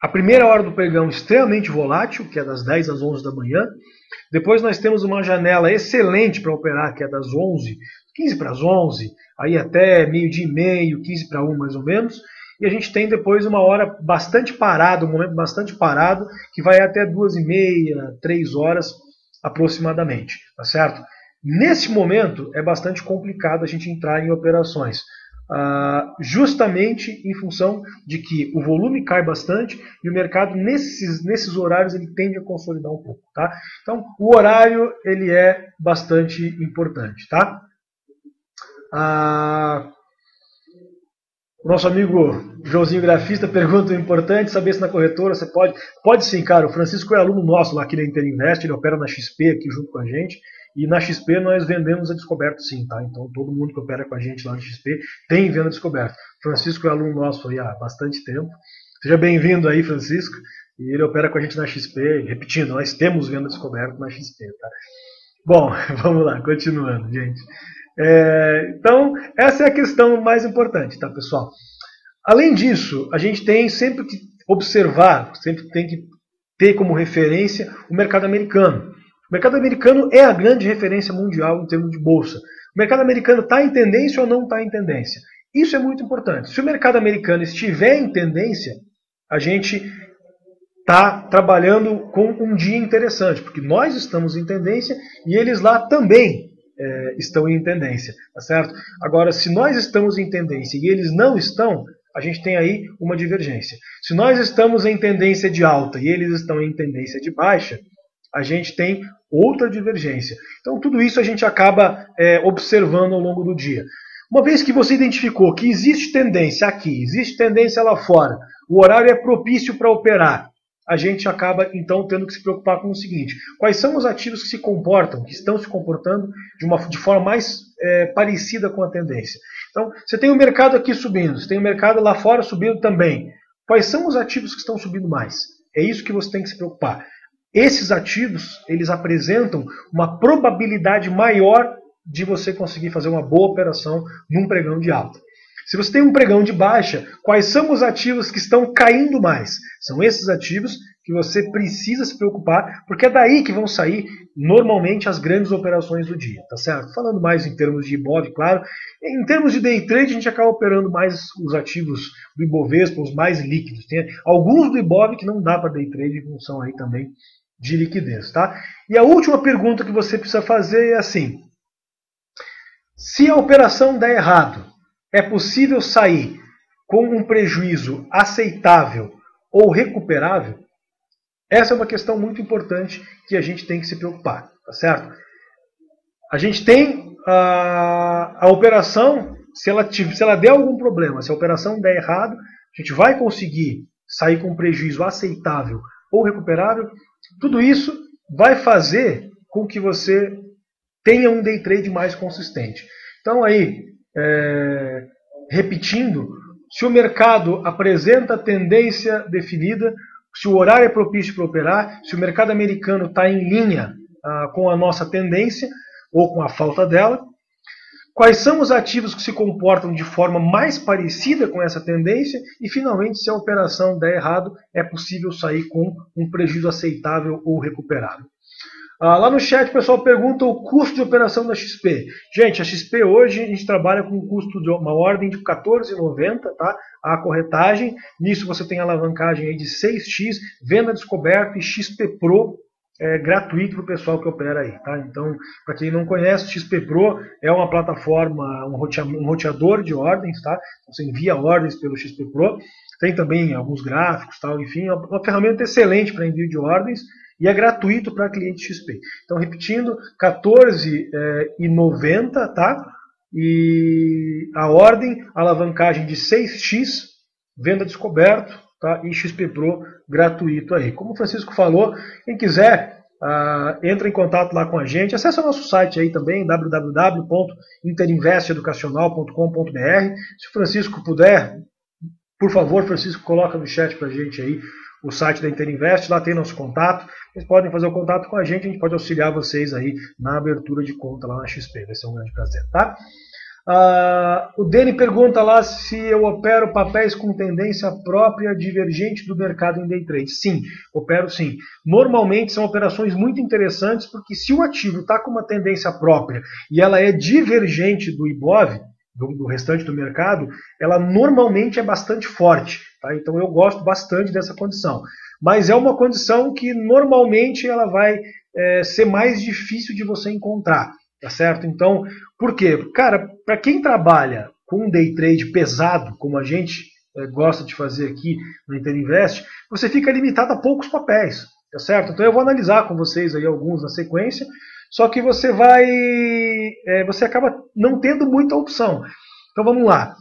Speaker 1: a primeira hora do pregão extremamente volátil, que é das 10 às 11 da manhã. Depois nós temos uma janela excelente para operar, que é das 11, 15 para as 11, aí até meio-dia e meio, 15 para 1 mais ou menos. E a gente tem depois uma hora bastante parada, um momento bastante parado, que vai até 2h30, 3 horas aproximadamente, tá certo? Nesse momento é bastante complicado a gente entrar em operações, justamente em função de que o volume cai bastante e o mercado nesses horários ele tende a consolidar um pouco, tá? Então o horário ele é bastante importante, tá? O nosso amigo Joãozinho Grafista pergunta: o importante saber se na corretora você pode. Pode sim, cara. O Francisco é aluno nosso lá aqui da Interinvest, ele opera na XP aqui junto com a gente. E na XP nós vendemos a descoberto sim, tá? Então todo mundo que opera com a gente lá na XP tem venda descoberto. Francisco é aluno nosso aí há bastante tempo. Seja bem-vindo aí, Francisco. E ele opera com a gente na XP. Repetindo, nós temos venda descoberto na XP, tá? Bom, vamos lá, continuando, gente. Então, essa é a questão mais importante, tá, pessoal? Além disso, a gente tem sempre que observar, sempre tem que ter como referência o mercado americano. O mercado americano é a grande referência mundial em termos de bolsa. O mercado americano está em tendência ou não está em tendência? Isso é muito importante. Se o mercado americano estiver em tendência, a gente está trabalhando com um dia interessante, porque nós estamos em tendência e eles lá também estão em tendência, tá certo? Agora, se nós estamos em tendência e eles não estão, a gente tem aí uma divergência. Se nós estamos em tendência de alta e eles estão em tendência de baixa, a gente tem outra divergência. Então, tudo isso a gente acaba observando ao longo do dia. Uma vez que você identificou que existe tendência aqui, existe tendência lá fora, o horário é propício para operar, a gente acaba, então, tendo que se preocupar com o seguinte: quais são os ativos que se comportam, que estão se comportando de forma mais parecida com a tendência? Então, você tem o mercado aqui subindo, você tem o mercado lá fora subindo também. Quais são os ativos que estão subindo mais? É isso que você tem que se preocupar. Esses ativos, eles apresentam uma probabilidade maior de você conseguir fazer uma boa operação num pregão de alta. Se você tem um pregão de baixa, quais são os ativos que estão caindo mais? São esses ativos que você precisa se preocupar, porque é daí que vão sair normalmente as grandes operações do dia, tá certo? Falando mais em termos de Ibov, claro. Em termos de day trade, a gente acaba operando mais os ativos do Ibovespa, os mais líquidos. Tem alguns do Ibov que não dá para day trade em função aí também de liquidez, tá? E a última pergunta que você precisa fazer é assim: se a operação der errado, é possível sair com um prejuízo aceitável ou recuperável? Essa é uma questão muito importante que a gente tem que se preocupar, tá certo? A gente tem a operação, se ela der algum problema, se a operação der errado, a gente vai conseguir sair com um prejuízo aceitável ou recuperável. Tudo isso vai fazer com que você tenha um day trade mais consistente. Então aí, repetindo, se o mercado apresenta tendência definida, se o horário é propício para operar, se o mercado americano está em linha com a nossa tendência ou com a falta dela, quais são os ativos que se comportam de forma mais parecida com essa tendência e, finalmente, se a operação der errado, é possível sair com um prejuízo aceitável ou recuperável. Lá no chat o pessoal pergunta o custo de operação da XP. Gente, a XP hoje a gente trabalha com um custo de uma ordem de R$14,90, tá? A corretagem. Nisso você tem alavancagem aí de 6x, venda descoberta e XP Pro gratuito para o pessoal que opera aí, tá? Então, para quem não conhece, o XP Pro é uma plataforma, um roteador de ordens, tá? Você envia ordens pelo XP Pro. Tem também alguns gráficos, tal, enfim, uma ferramenta excelente para envio de ordens. E é gratuito para cliente XP. Então, repetindo, R$14,90, tá? E a ordem, alavancagem de 6x, venda descoberto, tá? E XP Pro gratuito aí. Como o Francisco falou, quem quiser, entra em contato lá com a gente. Acesse o nosso site aí também, www.interinvesteducacional.com.br. Se o Francisco puder, por favor, Francisco, coloca no chat para a gente aí o site da Interinvest, lá tem nosso contato. Vocês podem fazer o contato com a gente pode auxiliar vocês aí na abertura de conta lá na XP. Vai ser um grande prazer, tá? O Dani pergunta lá se eu opero papéis com tendência própria divergente do mercado em day trade. Sim, opero sim. Normalmente são operações muito interessantes, porque se o ativo está com uma tendência própria e ela é divergente do IBOV, do restante do mercado, ela normalmente é bastante forte. Tá? Então eu gosto bastante dessa condição. Mas é uma condição que normalmente ela vai ser mais difícil de você encontrar. Tá certo? Então, por quê? Cara, para quem trabalha com um day trade pesado, como a gente gosta de fazer aqui no Interinvest, você fica limitado a poucos papéis. Tá certo? Então eu vou analisar com vocês aí alguns na sequência, só que você acaba não tendo muita opção. Então vamos lá.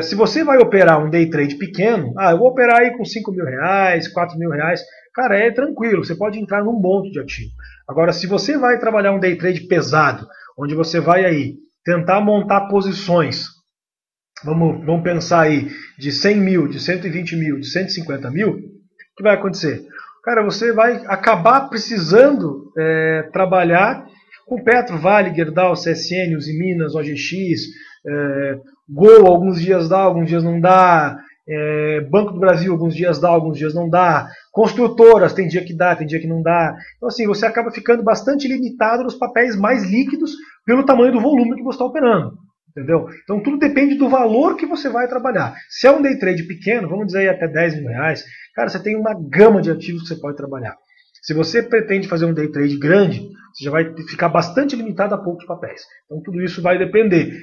Speaker 1: Se você vai operar um day trade pequeno, eu vou operar aí com 5 mil reais, 4 mil reais, cara, é tranquilo, você pode entrar num monte de ativo. Agora, se você vai trabalhar um day trade pesado, onde você vai aí tentar montar posições, vamos pensar aí, de 100 mil, de 120 mil, de 150 mil, o que vai acontecer? Cara, você vai acabar precisando trabalhar com Petro, Vale, Gerdau, CSN, Usiminas, OGX, Gol, alguns dias dá, alguns dias não dá, Banco do Brasil, alguns dias dá, alguns dias não dá, construtoras, tem dia que dá, tem dia que não dá. Então assim, você acaba ficando bastante limitado nos papéis mais líquidos pelo tamanho do volume que você está operando. Entendeu? Então tudo depende do valor que você vai trabalhar. Se é um day trade pequeno, vamos dizer aí até 10 mil reais, cara, você tem uma gama de ativos que você pode trabalhar. Se você pretende fazer um day trade grande, você já vai ficar bastante limitado a poucos papéis. Então tudo isso vai depender.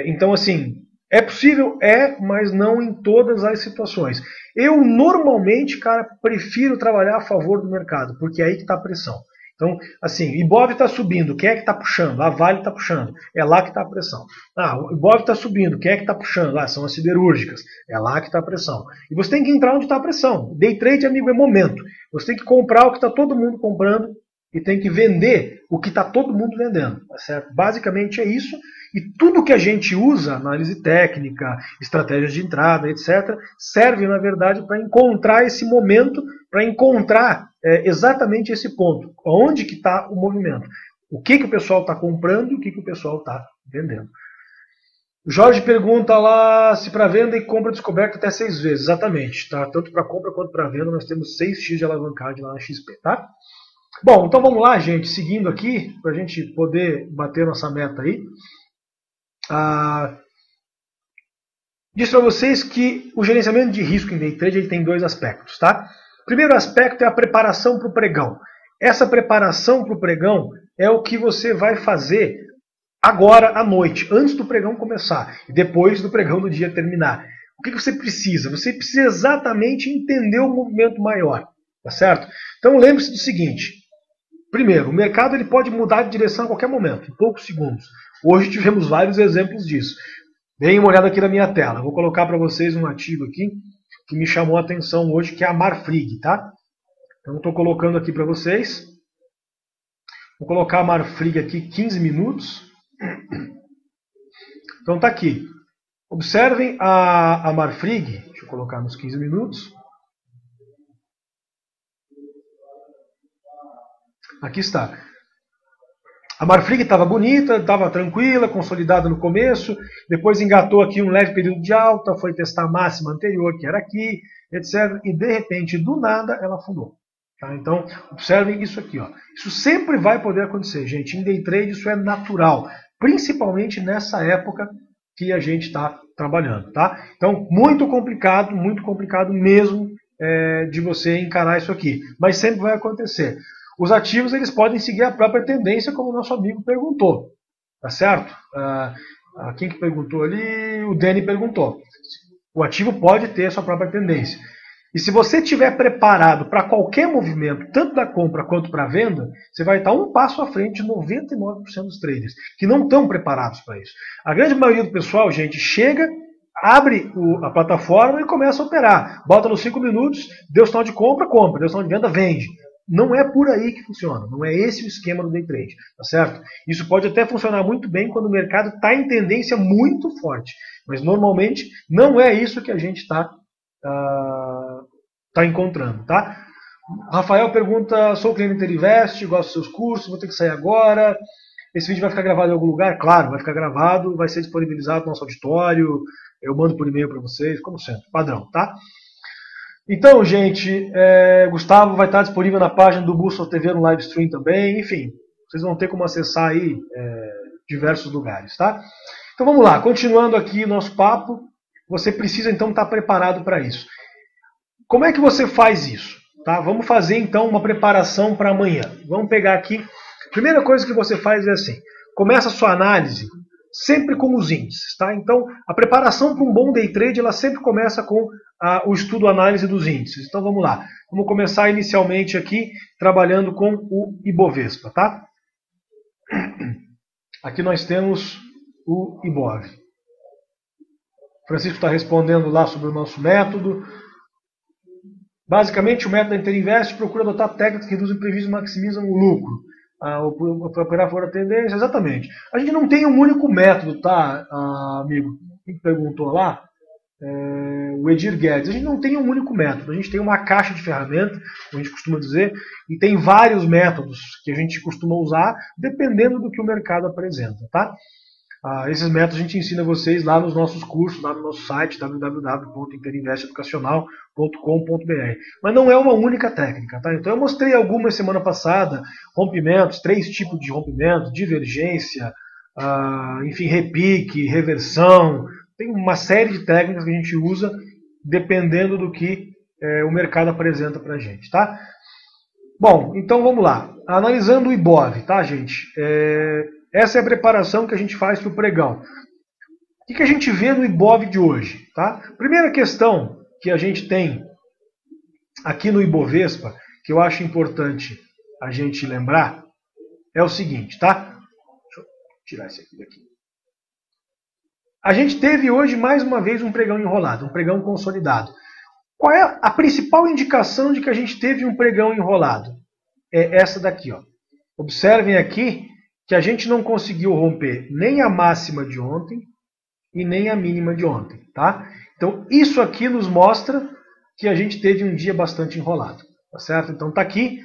Speaker 1: Então assim, é possível? Mas não em todas as situações. Eu normalmente, cara, prefiro trabalhar a favor do mercado, porque é aí que está a pressão. Então, assim, Ibov está subindo, quem é que está puxando? A Vale está puxando, é lá que está a pressão. O Ibov está subindo, quem é que está puxando? São as siderúrgicas, é lá que está a pressão. E você tem que entrar onde está a pressão. Day trade, amigo, é momento. Você tem que comprar o que está todo mundo comprando e tem que vender o que está todo mundo vendendo. Tá certo? Basicamente é isso. E tudo que a gente usa, análise técnica, estratégias de entrada, etc., serve, na verdade, para encontrar esse momento, para encontrar exatamente esse ponto. Onde que está o movimento? O que o pessoal está comprando e o que o pessoal está vendendo. O Jorge pergunta lá se para venda e compra descoberta até 6 vezes. Exatamente. Tá? Tanto para compra quanto para venda, nós temos 6x de alavancagem lá na XP. Tá? Bom, então vamos lá, gente. Seguindo aqui, para a gente poder bater nossa meta aí. Disse para vocês que o gerenciamento de risco em day trade ele tem 2 aspectos. Tá? O primeiro aspecto é a preparação para o pregão. Essa preparação para o pregão é o que você vai fazer agora à noite, antes do pregão começar e depois do pregão do dia terminar. O que você precisa? Você precisa exatamente entender o movimento maior. Tá certo? Então lembre-se do seguinte. Primeiro, o mercado ele pode mudar de direção a qualquer momento, em poucos segundos. Hoje tivemos vários exemplos disso. Deem uma olhada aqui na minha tela. Vou colocar para vocês um ativo aqui que me chamou a atenção hoje, que é a Marfrig. Tá? Então estou colocando aqui para vocês. Vou colocar a Marfrig aqui 15 minutos. Então tá aqui. Observem a Marfrig. Deixa eu colocar nos 15 minutos. Aqui está. A Marfrig estava bonita, estava tranquila, consolidada no começo, depois engatou aqui um leve período de alta, foi testar a máxima anterior, que era aqui, etc. E de repente, do nada, ela afundou. Tá? Então, observem isso aqui. Ó. Isso sempre vai poder acontecer, gente. Em day trade isso é natural, principalmente nessa época que a gente está trabalhando. Tá? Então, muito complicado mesmo de você encarar isso aqui. Mas sempre vai acontecer. Os ativos eles podem seguir a própria tendência, como o nosso amigo perguntou. Tá certo? Quem que perguntou ali? O Dani perguntou. O ativo pode ter a sua própria tendência. E se você estiver preparado para qualquer movimento, tanto da compra quanto para a venda, você vai estar um passo à frente de 99% dos traders, que não estão preparados para isso. A grande maioria do pessoal, gente, chega, abre a plataforma e começa a operar. Bota nos 5 minutos, deu sinal de compra, compra. Deu sinal de venda, vende. Não é por aí que funciona. Não é esse o esquema do day trade. Tá certo? Isso pode até funcionar muito bem quando o mercado está em tendência muito forte. Mas normalmente não é isso que a gente está encontrando. Tá? Rafael pergunta, sou cliente Interinvest, gosto dos seus cursos, vou ter que sair agora. Esse vídeo vai ficar gravado em algum lugar? Claro, vai ficar gravado, vai ser disponibilizado no nosso auditório, eu mando por e-mail para vocês, como sempre, padrão, tá? Então, gente, Gustavo vai estar disponível na página do Bússola TV no live stream também, enfim, vocês vão ter como acessar aí diversos lugares, tá? Então vamos lá, continuando aqui o nosso papo, você precisa então estar preparado para isso. Como é que você faz isso? Tá? Vamos fazer então uma preparação para amanhã. Vamos pegar aqui. A primeira coisa que você faz é assim: começa a sua análise sempre com os índices. Tá? Então, a preparação para um bom day trade ela sempre começa com o estudo, análise dos índices. Então vamos lá. Vamos começar inicialmente aqui trabalhando com o Ibovespa. Tá? Aqui nós temos o Ibov. Francisco está respondendo lá sobre o nosso método. Basicamente, o método da Interinvest procura adotar técnicas que reduzem o prejuízo e maximizam o lucro. Para operar fora da tendência, exatamente. A gente não tem um único método, tá, amigo? Quem perguntou lá? O Edir Guedes. A gente não tem um único método. A gente tem uma caixa de ferramentas, como a gente costuma dizer, e tem vários métodos que a gente costuma usar, dependendo do que o mercado apresenta, tá? Esses métodos a gente ensina vocês lá nos nossos cursos, lá no nosso site www.interinvesteducacional.com.br. Mas não é uma única técnica, tá? Então eu mostrei algumas semana passada, rompimentos, 3 tipos de rompimentos, divergência, enfim, repique, reversão. Tem uma série de técnicas que a gente usa dependendo do que o mercado apresenta pra gente, tá? Bom, então vamos lá. Analisando o Ibov, tá, gente? Essa é a preparação que a gente faz para o pregão. O que a gente vê no Ibov de hoje? Tá? Primeira questão que a gente tem aqui no Ibovespa, que eu acho importante a gente lembrar, é o seguinte, tá? Deixa eu tirar esse aqui daqui. A gente teve hoje mais uma vez um pregão enrolado, um pregão consolidado. Qual é a principal indicação de que a gente teve um pregão enrolado? É essa daqui, ó. Observem aqui que a gente não conseguiu romper nem a máxima de ontem e nem a mínima de ontem, tá? Então, isso aqui nos mostra que a gente teve um dia bastante enrolado, tá certo? Então, tá aqui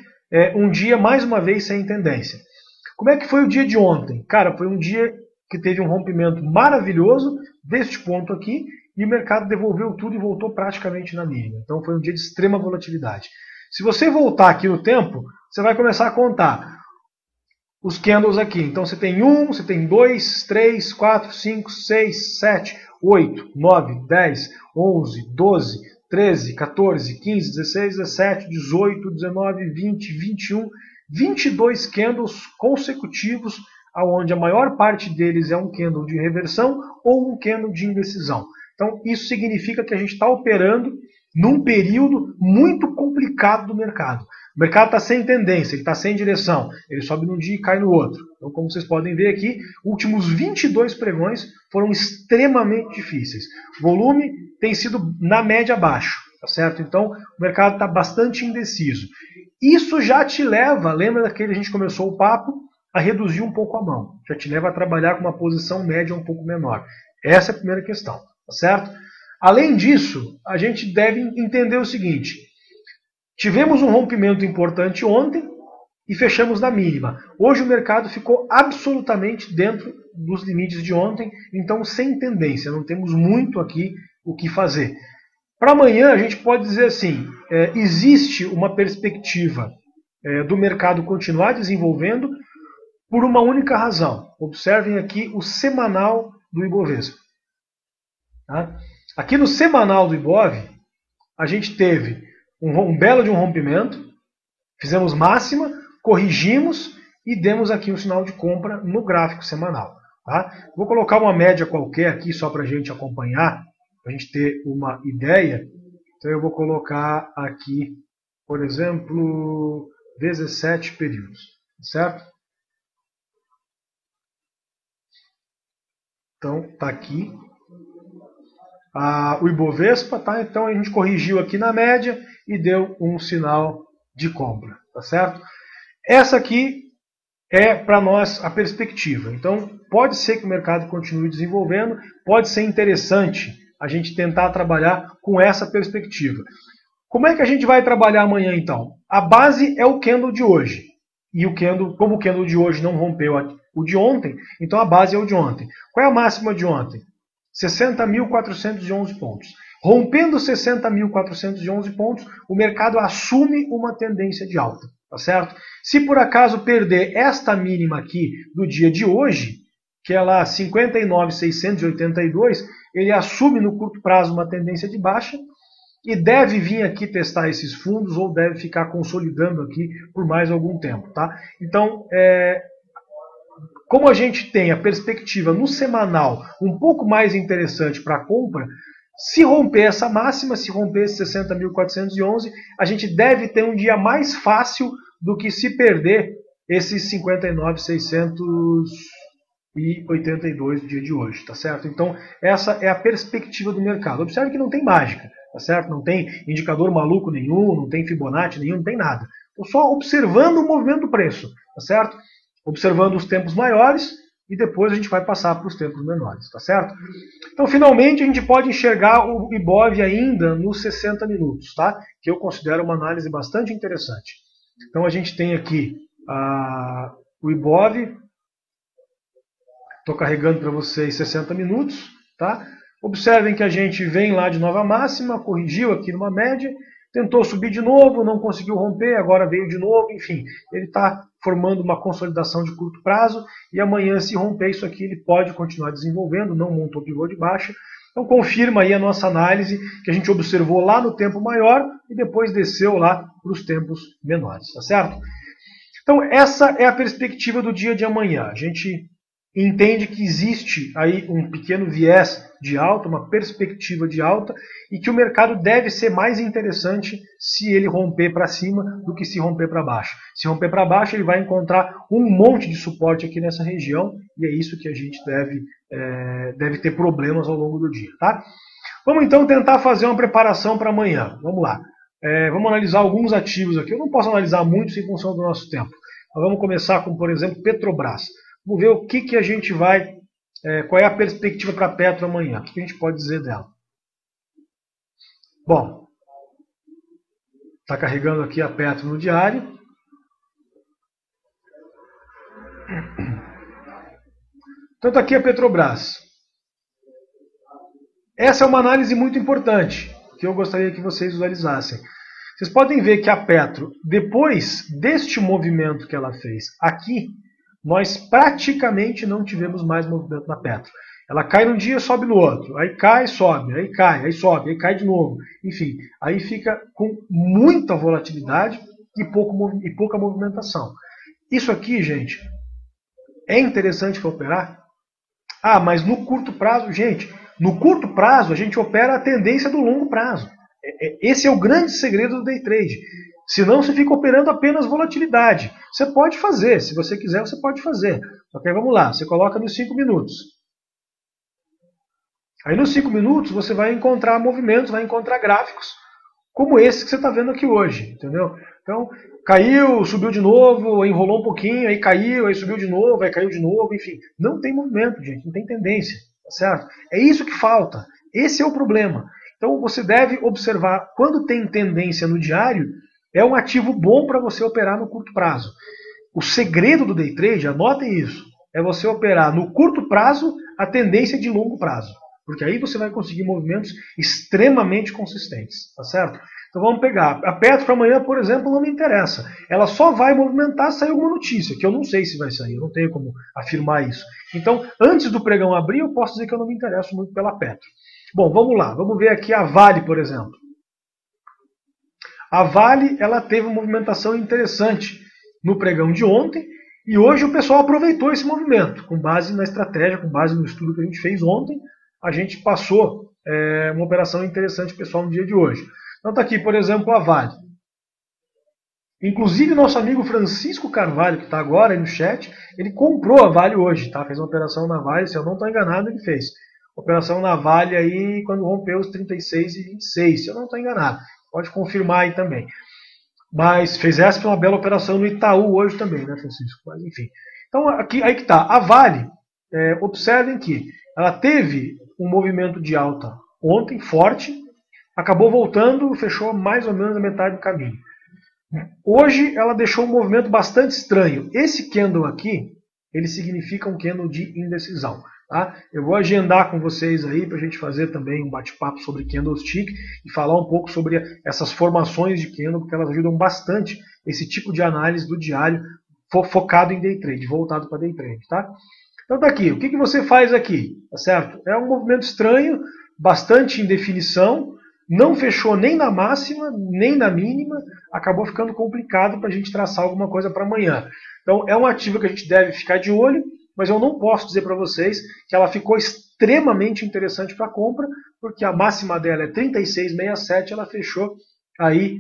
Speaker 1: um dia, mais uma vez, sem tendência. Como é que foi o dia de ontem? Cara, foi um dia que teve um rompimento maravilhoso deste ponto aqui e o mercado devolveu tudo e voltou praticamente na mínima. Então, foi um dia de extrema volatilidade. Se você voltar aqui no tempo, você vai começar a contar os candles aqui. Então você tem 1, você tem 2, 3, 4, 5, 6, 7, 8, 9, 10, 11, 12, 13, 14, 15, 16, 17, 18, 19, 20, 21, 22 candles consecutivos, onde a maior parte deles é um candle de reversão ou um candle de indecisão. Então isso significa que a gente está operando num período muito complicado do mercado. O mercado está sem tendência, ele está sem direção. Ele sobe num dia e cai no outro. Então, como vocês podem ver aqui, últimos 22 pregões foram extremamente difíceis. O volume tem sido na média baixo, tá certo? Então, o mercado está bastante indeciso. Isso já te leva, lembra daquele a gente começou o papo, a reduzir um pouco a mão. Já te leva a trabalhar com uma posição média um pouco menor. Essa é a primeira questão, tá certo? Além disso, a gente deve entender o seguinte: tivemos um rompimento importante ontem e fechamos na mínima. Hoje o mercado ficou absolutamente dentro dos limites de ontem, então sem tendência, não temos muito aqui o que fazer. Para amanhã a gente pode dizer assim, existe uma perspectiva do mercado continuar desenvolvendo por uma única razão. Observem aqui o semanal do Ibovespa. Tá? Aqui no semanal do Ibov, a gente teve um belo de um rompimento, fizemos máxima, corrigimos e demos aqui um sinal de compra no gráfico semanal. Tá? Vou colocar uma média qualquer aqui só para a gente acompanhar, para a gente ter uma ideia. Então eu vou colocar aqui, por exemplo, 17 períodos, certo? Então está aqui. O Ibovespa, tá? Então a gente corrigiu aqui na média e deu um sinal de compra, tá certo? Essa aqui é para nós a perspectiva. Então pode ser que o mercado continue desenvolvendo, pode ser interessante a gente tentar trabalhar com essa perspectiva. Como é que a gente vai trabalhar amanhã então? A base é o candle de hoje. E como o candle de hoje não rompeu o de ontem, então a base é o de ontem. Qual é a máxima de ontem? 60.411 pontos. Rompendo 60.411 pontos, o mercado assume uma tendência de alta, tá certo? Se por acaso perder esta mínima aqui do dia de hoje, que é lá 59.682, ele assume no curto prazo uma tendência de baixa e deve vir aqui testar esses fundos ou deve ficar consolidando aqui por mais algum tempo, tá? Então, como a gente tem a perspectiva no semanal um pouco mais interessante para a compra, se romper essa máxima, se romper esse 60.411, a gente deve ter um dia mais fácil do que se perder esses 59.682 do dia de hoje, tá certo? Então, essa é a perspectiva do mercado. Observe que não tem mágica, tá certo? Não tem indicador maluco nenhum, não tem Fibonacci nenhum, não tem nada. Estou só observando o movimento do preço, tá certo? Observando os tempos maiores e depois a gente vai passar para os tempos menores, tá certo? Então, finalmente, a gente pode enxergar o Ibov ainda nos 60 minutos, tá? Que eu considero uma análise bastante interessante. Então, a gente tem aqui o Ibov. Estou carregando para vocês 60 minutos, tá? Observem que a gente vem lá de nova máxima, corrigiu aqui numa média, tentou subir de novo, não conseguiu romper, agora veio de novo, enfim. Ele está formando uma consolidação de curto prazo e amanhã, se romper isso aqui, ele pode continuar desenvolvendo, não montou pivô de baixa. Então confirma aí a nossa análise que a gente observou lá no tempo maior e depois desceu lá para os tempos menores, tá certo? Então essa é a perspectiva do dia de amanhã. A gente entende que existe aí um pequeno viés de alta, uma perspectiva de alta, e que o mercado deve ser mais interessante se ele romper para cima do que se romper para baixo. Se romper para baixo, ele vai encontrar um monte de suporte aqui nessa região, e é isso que a gente deve ter problemas ao longo do dia, tá? Vamos então tentar fazer uma preparação para amanhã. Vamos lá. Vamos analisar alguns ativos aqui. Eu não posso analisar muitos em função do nosso tempo. Mas vamos começar com, por exemplo, Petrobras. Vamos ver o que a gente vai, qual é a perspectiva para a Petro amanhã, o que a gente pode dizer dela. Bom, está carregando aqui a Petro no diário. Então está aqui a Petrobras. Essa é uma análise muito importante, que eu gostaria que vocês visualizassem. Vocês podem ver que a Petro, depois deste movimento que ela fez aqui, nós praticamente não tivemos mais movimento na Petro. Ela cai num dia, sobe no outro. Aí cai, sobe. Aí cai, aí sobe. Aí cai de novo. Enfim, aí fica com muita volatilidade e pouca movimentação. Isso aqui, gente, é interessante para operar? Ah, mas no curto prazo, gente, no curto prazo a gente opera a tendência do longo prazo. Esse é o grande segredo do day trade. Senão você fica operando apenas volatilidade. Você pode fazer, se você quiser, você pode fazer. Ok, vamos lá, você coloca nos 5 minutos. Aí nos 5 minutos você vai encontrar movimentos, vai encontrar gráficos, como esse que você está vendo aqui hoje, entendeu? Então, caiu, subiu de novo, enrolou um pouquinho, aí caiu, aí subiu de novo, aí caiu de novo, enfim. Não tem movimento, gente, não tem tendência, tá certo? É isso que falta, esse é o problema. Então você deve observar, quando tem tendência no diário, é um ativo bom para você operar no curto prazo. O segredo do day trade, anotem isso, é você operar no curto prazo a tendência de longo prazo. Porque aí você vai conseguir movimentos extremamente consistentes, tá certo? Então vamos pegar. A Petro para amanhã, por exemplo, não me interessa. Ela só vai movimentar se sair alguma notícia, que eu não sei se vai sair, eu não tenho como afirmar isso. Então, antes do pregão abrir, eu posso dizer que eu não me interesso muito pela Petro. Bom, vamos lá. Vamos ver aqui a Vale, por exemplo. A Vale, ela teve uma movimentação interessante no pregão de ontem e hoje o pessoal aproveitou esse movimento. Com base na estratégia, com base no estudo que a gente fez ontem, a gente passou uma operação interessante pessoal no dia de hoje. Então está aqui, por exemplo, a Vale. Inclusive, nosso amigo Francisco Carvalho, que está agora aí no chat, ele comprou a Vale hoje, tá? Fez uma operação na Vale, se eu não estou enganado, ele fez. Operação na Vale aí quando rompeu os 36,26, se eu não estou enganado. Pode confirmar aí também. Mas fez essa uma bela operação no Itaú hoje também, né, Francisco? Mas enfim. Então, aqui, aí que está. A Vale, observem que ela teve um movimento de alta ontem, forte, acabou voltando, fechou mais ou menos a metade do caminho. Hoje ela deixou um movimento bastante estranho. Esse candle aqui, ele significa um candle de indecisão. Tá? Eu vou agendar com vocês aí para a gente fazer também um bate-papo sobre candlestick e falar um pouco sobre essas formações de candle, porque elas ajudam bastante esse tipo de análise do diário focado em day trade, voltado para day trade. Tá? Então tá aqui, o que você faz aqui? Tá certo? É um movimento estranho, bastante indefinição, não fechou nem na máxima, nem na mínima, acabou ficando complicado para a gente traçar alguma coisa para amanhã. Então é um ativo que a gente deve ficar de olho, mas eu não posso dizer para vocês que ela ficou extremamente interessante para compra, porque a máxima dela é 36,67, ela fechou aí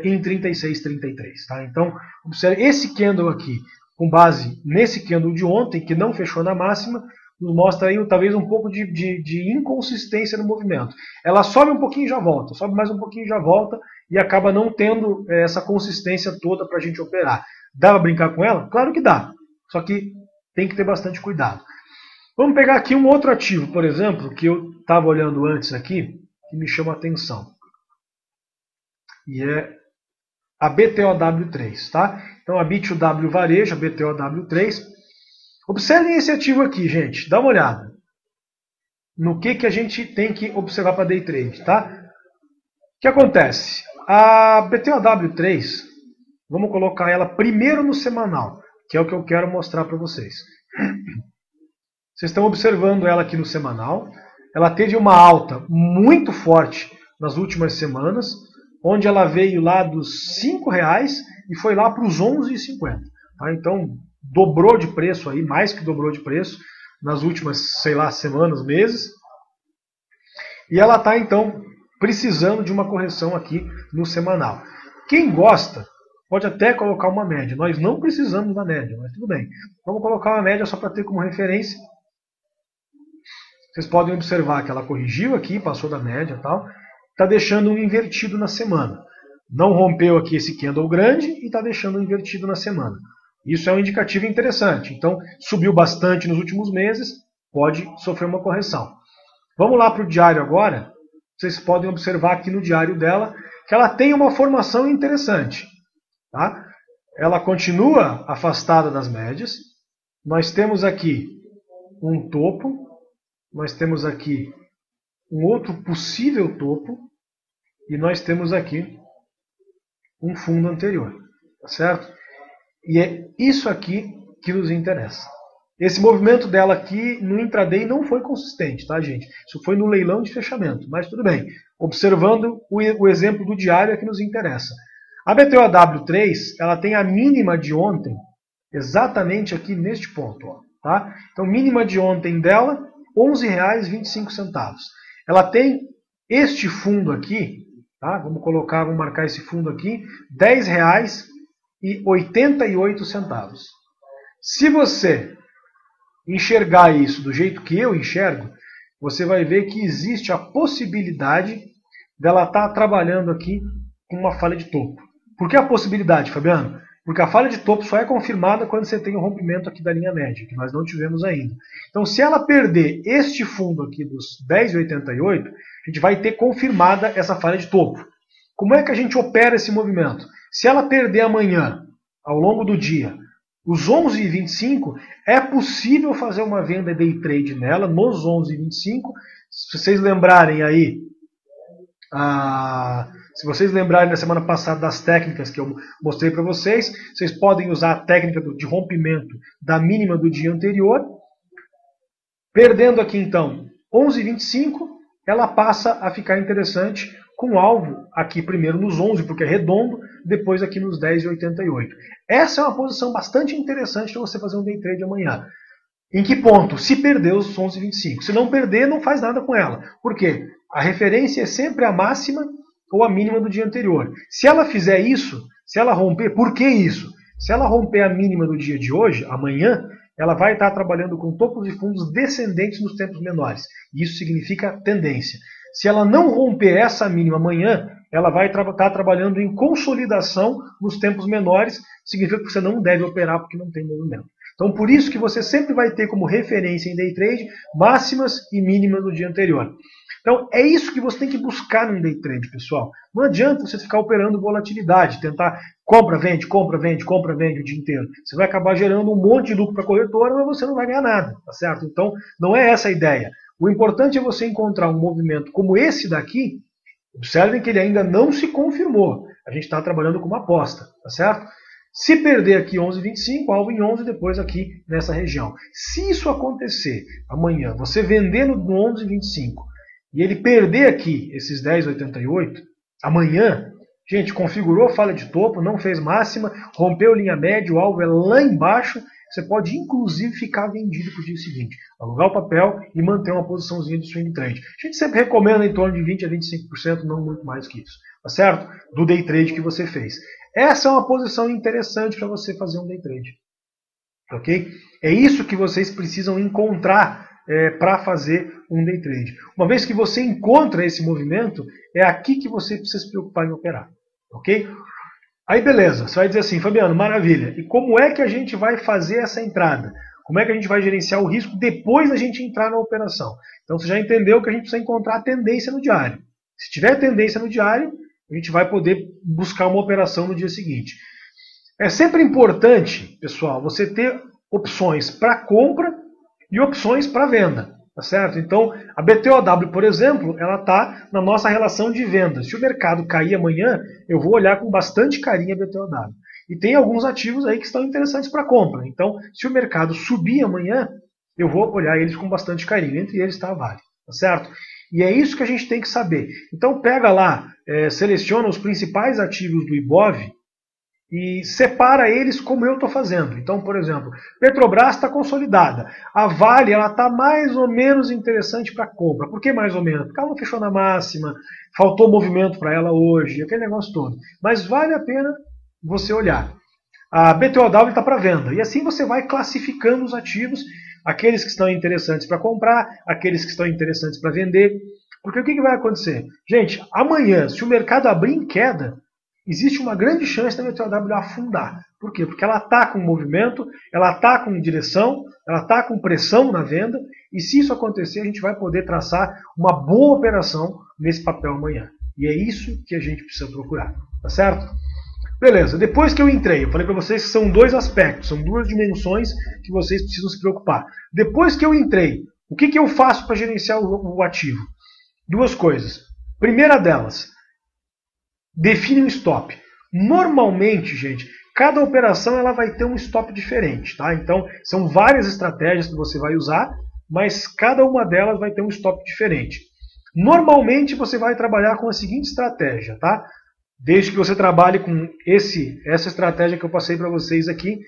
Speaker 1: em 36,33. Tá? Então, observe esse candle aqui, com base nesse candle de ontem, que não fechou na máxima, nos mostra aí talvez um pouco de inconsistência no movimento. Ela sobe um pouquinho e já volta, sobe mais um pouquinho e já volta, e acaba não tendo essa consistência toda para a gente operar. Dá para brincar com ela? Claro que dá, só que tem que ter bastante cuidado. Vamos pegar aqui um outro ativo, por exemplo, que eu estava olhando antes aqui, que me chama a atenção. E é a BTOW3. Tá? Então a B2W Varejo, a BTOW3. Observem esse ativo aqui, gente. Dá uma olhada no que a gente tem que observar para day trade. Tá? O que acontece? A BTOW3, vamos colocar ela primeiro no semanal, que é o que eu quero mostrar para vocês. Vocês estão observando ela aqui no semanal. Ela teve uma alta muito forte nas últimas semanas, onde ela veio lá dos R$5 e foi lá para os R$11,50. Tá? Então, dobrou de preço aí, mais que dobrou de preço, nas últimas, sei lá, semanas, meses. E ela está, então, precisando de uma correção aqui no semanal. Quem gosta, pode até colocar uma média. Nós não precisamos da média, mas tudo bem. Vamos colocar uma média só para ter como referência. Vocês podem observar que ela corrigiu aqui, passou da média e tal. Está deixando um invertido na semana. Não rompeu aqui esse candle grande e está deixando um invertido na semana. Isso é um indicativo interessante. Então, subiu bastante nos últimos meses, pode sofrer uma correção. Vamos lá para o diário agora. Vocês podem observar aqui no diário dela que ela tem uma formação interessante. Tá? Ela continua afastada das médias. Nós temos aqui um topo. Nós temos aqui um outro possível topo. E nós temos aqui um fundo anterior. Tá certo? E é isso aqui que nos interessa. Esse movimento dela aqui no intraday não foi consistente, tá, gente? Isso foi no leilão de fechamento, mas tudo bem. Observando o exemplo do diário é que nos interessa. A BTOW3, ela tem a mínima de ontem, exatamente aqui neste ponto. Ó, tá? Então, mínima de ontem dela, R$ 11,25. Ela tem este fundo aqui, tá? Vamos marcar esse fundo aqui, R$ 10,88. Se você enxergar isso do jeito que eu enxergo, você vai ver que existe a possibilidade dela estar trabalhando aqui com uma falha de topo. Por que a possibilidade, Fabiano? Porque a falha de topo só é confirmada quando você tem o rompimento aqui da linha média, que nós não tivemos ainda. Então, se ela perder este fundo aqui dos 10,88, a gente vai ter confirmada essa falha de topo. Como é que a gente opera esse movimento? Se ela perder amanhã, ao longo do dia, os 11,25, é possível fazer uma venda day trade nela, nos 11,25. Se vocês lembrarem aí, se vocês lembrarem na semana passada das técnicas que eu mostrei para vocês, vocês podem usar a técnica de rompimento da mínima do dia anterior. Perdendo aqui então 11,25, ela passa a ficar interessante com alvo aqui primeiro nos 11, porque é redondo, depois aqui nos 10,88. Essa é uma posição bastante interessante para você fazer um day trade amanhã. Em que ponto? Se perder os 11,25. Se não perder, não faz nada com ela. Por quê? A referência é sempre a máxima ou a mínima do dia anterior. Se ela fizer isso, se ela romper, por que isso? Se ela romper a mínima do dia de hoje, amanhã, ela vai estar trabalhando com topos e fundos descendentes nos tempos menores. Isso significa tendência. Se ela não romper essa mínima amanhã, ela vai estar trabalhando em consolidação nos tempos menores, significa que você não deve operar porque não tem movimento. Então, por isso que você sempre vai ter como referência em day trade máximas e mínimas do dia anterior. Então é isso que você tem que buscar num day trade, pessoal. Não adianta você ficar operando volatilidade, tentar compra, vende, compra, vende, compra, vende o dia inteiro. Você vai acabar gerando um monte de lucro para a corretora, mas você não vai ganhar nada, tá certo? Então não é essa a ideia. O importante é você encontrar um movimento como esse daqui. Observem que ele ainda não se confirmou. A gente está trabalhando com uma aposta, tá certo? Se perder aqui 11,25, alvo em 11, depois aqui nessa região. Se isso acontecer amanhã, você vender no 11,25 e ele perder aqui esses 10,88, amanhã, gente, configurou falha de topo, não fez máxima, rompeu linha média, o alvo é lá embaixo, você pode inclusive ficar vendido para o dia seguinte. Alugar o papel e manter uma posiçãozinha de swing trade. A gente sempre recomenda em torno de 20 a 25%, não muito mais que isso. Tá certo? Do day trade que você fez. Essa é uma posição interessante para você fazer um day trade. Ok? É isso que vocês precisam encontrar para fazer um day trade. Uma vez que você encontra esse movimento, é aqui que você precisa se preocupar em operar. Ok? Aí beleza, você vai dizer assim, Fabiano, maravilha. E como é que a gente vai fazer essa entrada? Como é que a gente vai gerenciar o risco depois da gente entrar na operação? Então você já entendeu que a gente precisa encontrar a tendência no diário. Se tiver tendência no diário, a gente vai poder buscar uma operação no dia seguinte. É sempre importante, pessoal, você ter opções para compra e opções para venda. Tá certo? Então, a BTOW, por exemplo, ela está na nossa relação de venda. Se o mercado cair amanhã, eu vou olhar com bastante carinho a BTOW. E tem alguns ativos aí que estão interessantes para compra. Então, se o mercado subir amanhã, eu vou olhar eles com bastante carinho. Entre eles está a Vale. Tá certo? E é isso que a gente tem que saber. Então, pega lá, seleciona os principais ativos do Ibov e separa eles como eu estou fazendo. Então, por exemplo, Petrobras está consolidada. A Vale está mais ou menos interessante para compra. Por que mais ou menos? Porque ela não fechou na máxima, faltou movimento para ela hoje, aquele negócio todo. Mas vale a pena você olhar. A BTOW está para venda. E assim você vai classificando os ativos, aqueles que estão interessantes para comprar, aqueles que estão interessantes para vender. Porque o que vai acontecer? Gente, amanhã, se o mercado abrir em queda, existe uma grande chance da BTOW afundar. Por quê? Porque ela está com movimento, ela está com direção, ela está com pressão na venda, e se isso acontecer, a gente vai poder traçar uma boa operação nesse papel amanhã. E é isso que a gente precisa procurar. Tá certo? Beleza, depois que eu entrei, eu falei para vocês que são dois aspectos, são duas dimensões que vocês precisam se preocupar. Depois que eu entrei, o que eu faço para gerenciar o ativo? Duas coisas. Primeira delas, define um stop. Normalmente, gente, cada operação ela vai ter um stop diferente, tá? Então, são várias estratégias que você vai usar, mas cada uma delas vai ter um stop diferente. Normalmente, você vai trabalhar com a seguinte estratégia, tá? Desde que você trabalhe com essa estratégia que eu passei para vocês aqui,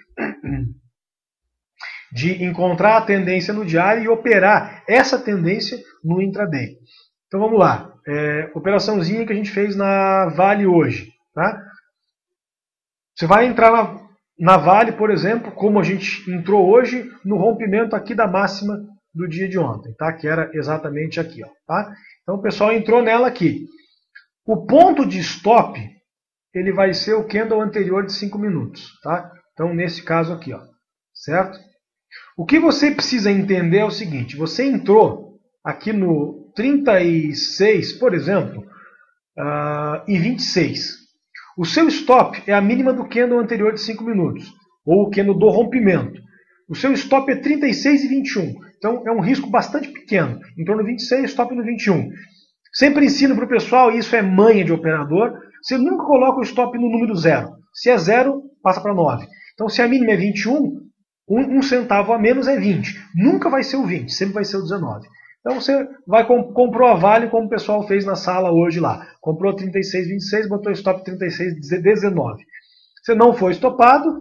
Speaker 1: de encontrar a tendência no diário e operar essa tendência no intraday. Então vamos lá, operaçãozinha que a gente fez na Vale hoje. Tá? Você vai entrar na Vale, por exemplo, como a gente entrou hoje, no rompimento aqui da máxima do dia de ontem, tá? Que era exatamente aqui. Ó, tá? Então o pessoal entrou nela aqui. O ponto de stop, ele vai ser o candle anterior de 5 minutos. Tá? Então nesse caso aqui, ó, certo? O que você precisa entender é o seguinte, você entrou aqui no 36, por exemplo, e 26. O seu stop é a mínima do candle anterior de 5 minutos, ou o candle do rompimento. O seu stop é 36 e 21. Então é um risco bastante pequeno. Em torno de 26, stop no 21. Sempre ensino para o pessoal, e isso é manha de operador, você nunca coloca o stop no número 0. Se é 0, passa para 9. Então se a mínima é 21, um centavo a menos é 20. Nunca vai ser o 20, sempre vai ser o 19. Então você comprou a Vale como o pessoal fez na sala hoje lá. Comprou 36,26, botou stop 36,19. Você não foi estopado,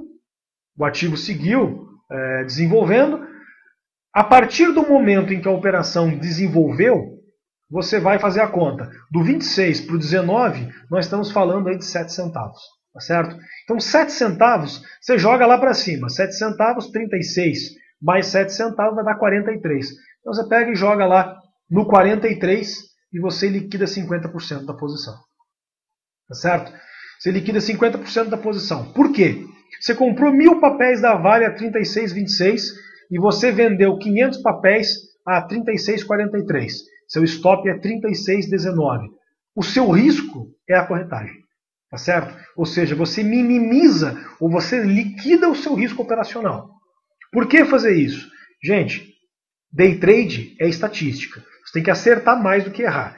Speaker 1: o ativo seguiu desenvolvendo. A partir do momento em que a operação desenvolveu, você vai fazer a conta. Do 26 para o 19, nós estamos falando aí de 7 centavos. Tá certo? Então 7 centavos, você joga lá para cima. 7 centavos, 36, mais 7 centavos vai dar 43. Então você pega e joga lá no 43 e você liquida 50% da posição. Tá certo? Você liquida 50% da posição. Por quê? Você comprou 1000 papéis da Vale a 36,26 e você vendeu 500 papéis a 36,43. seu stop é 36,19. O seu risco é a corretagem, tá certo? Ou seja, você minimiza ou você liquida o seu risco operacional. Por que fazer isso? Gente, day trade é estatística. Você tem que acertar mais do que errar.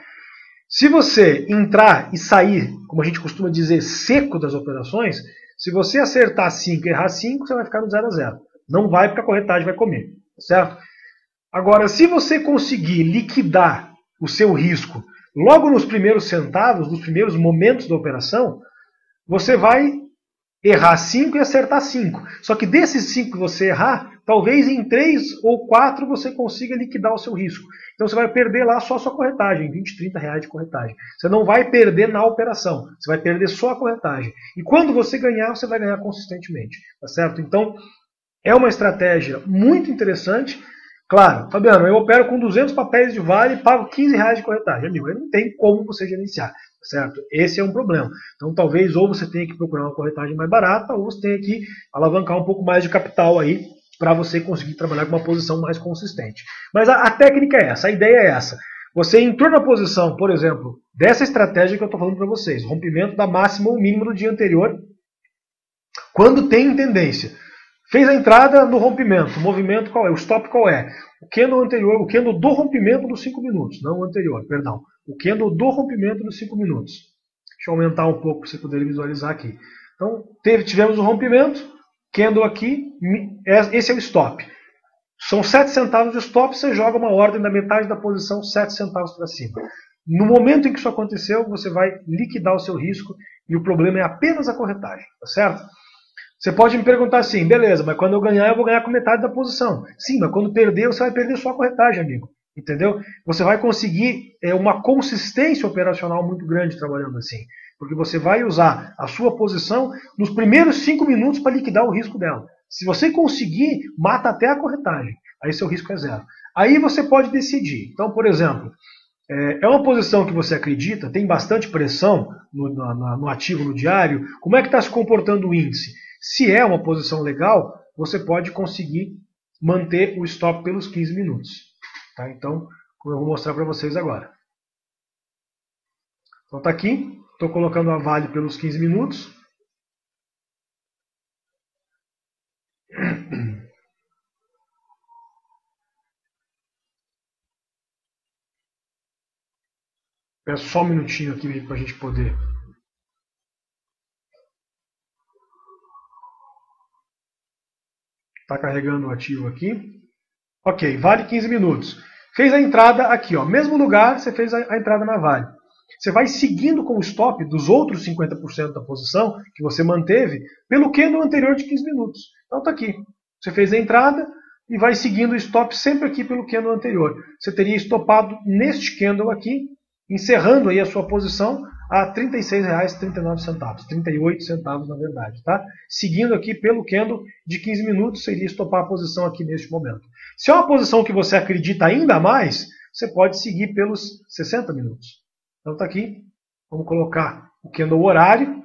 Speaker 1: Se você entrar e sair, como a gente costuma dizer, seco das operações, se você acertar 5 e errar 5, você vai ficar no 0 a 0. Não vai porque a corretagem vai comer, certo? Agora, se você conseguir liquidar o seu risco logo nos primeiros centavos, nos primeiros momentos da operação, você vai errar 5 e acertar 5. Só que desses 5 que você errar, talvez em 3 ou 4 você consiga liquidar o seu risco. Então você vai perder lá só a sua corretagem, 20, 30 reais de corretagem. Você não vai perder na operação, você vai perder só a corretagem. E quando você ganhar, você vai ganhar consistentemente, tá certo? Então é uma estratégia muito interessante. Claro, Fabiano, eu opero com 200 papéis de vale e pago 15 reais de corretagem. Amigo, aí não tem como você gerenciar, certo? Esse é um problema. Então talvez ou você tenha que procurar uma corretagem mais barata ou você tenha que alavancar um pouco mais de capital aí para você conseguir trabalhar com uma posição mais consistente. Mas a técnica é essa, a ideia é essa. Você entrou na posição, por exemplo, dessa estratégia que eu estou falando para vocês, rompimento da máxima ou mínima do dia anterior, quando tem tendência. Fez a entrada no rompimento, o movimento qual é? O stop qual é? O candle anterior, o candle do rompimento dos 5 minutos, não o anterior, perdão. O candle do rompimento dos 5 minutos. Deixa eu aumentar um pouco para você poder visualizar aqui. Então, tivemos o rompimento, candle aqui, esse é o stop. São 7 centavos de stop, você joga uma ordem da metade da posição, 7 centavos para cima. No momento em que isso aconteceu, você vai liquidar o seu risco e o problema é apenas a corretagem, tá certo? Você pode me perguntar assim, beleza, mas quando eu ganhar, eu vou ganhar com metade da posição. Sim, mas quando perder, você vai perder só a corretagem, amigo. Entendeu? Você vai conseguir uma consistência operacional muito grande trabalhando assim. Porque você vai usar a sua posição nos primeiros 5 minutos para liquidar o risco dela. Se você conseguir, mata até a corretagem. Aí seu risco é 0. Aí você pode decidir. Então, por exemplo, é uma posição que você acredita, tem bastante pressão no ativo, no diário. Como é que está se comportando o índice? Se é uma posição legal, você pode conseguir manter o stop pelos 15 minutos. Tá? Então, como eu vou mostrar para vocês agora. Então está aqui, estou colocando a vale pelos 15 minutos. Peço só um minutinho aqui para a gente poder... Está carregando o ativo aqui. Ok, vale 15 minutos. Fez a entrada aqui, ó, mesmo lugar, você fez a entrada na vale. Você vai seguindo com o stop dos outros 50% da posição que você manteve pelo candle anterior de 15 minutos. Então está aqui. Você fez a entrada e vai seguindo o stop sempre aqui pelo candle anterior. Você teria estopado neste candle aqui, encerrando aí a sua posição a R$ 36,39, 38 centavos na verdade, tá? Seguindo aqui pelo candle de 15 minutos, seria estopar a posição aqui neste momento. Se é uma posição que você acredita ainda mais, você pode seguir pelos 60 minutos. Então está aqui, vamos colocar o candle horário,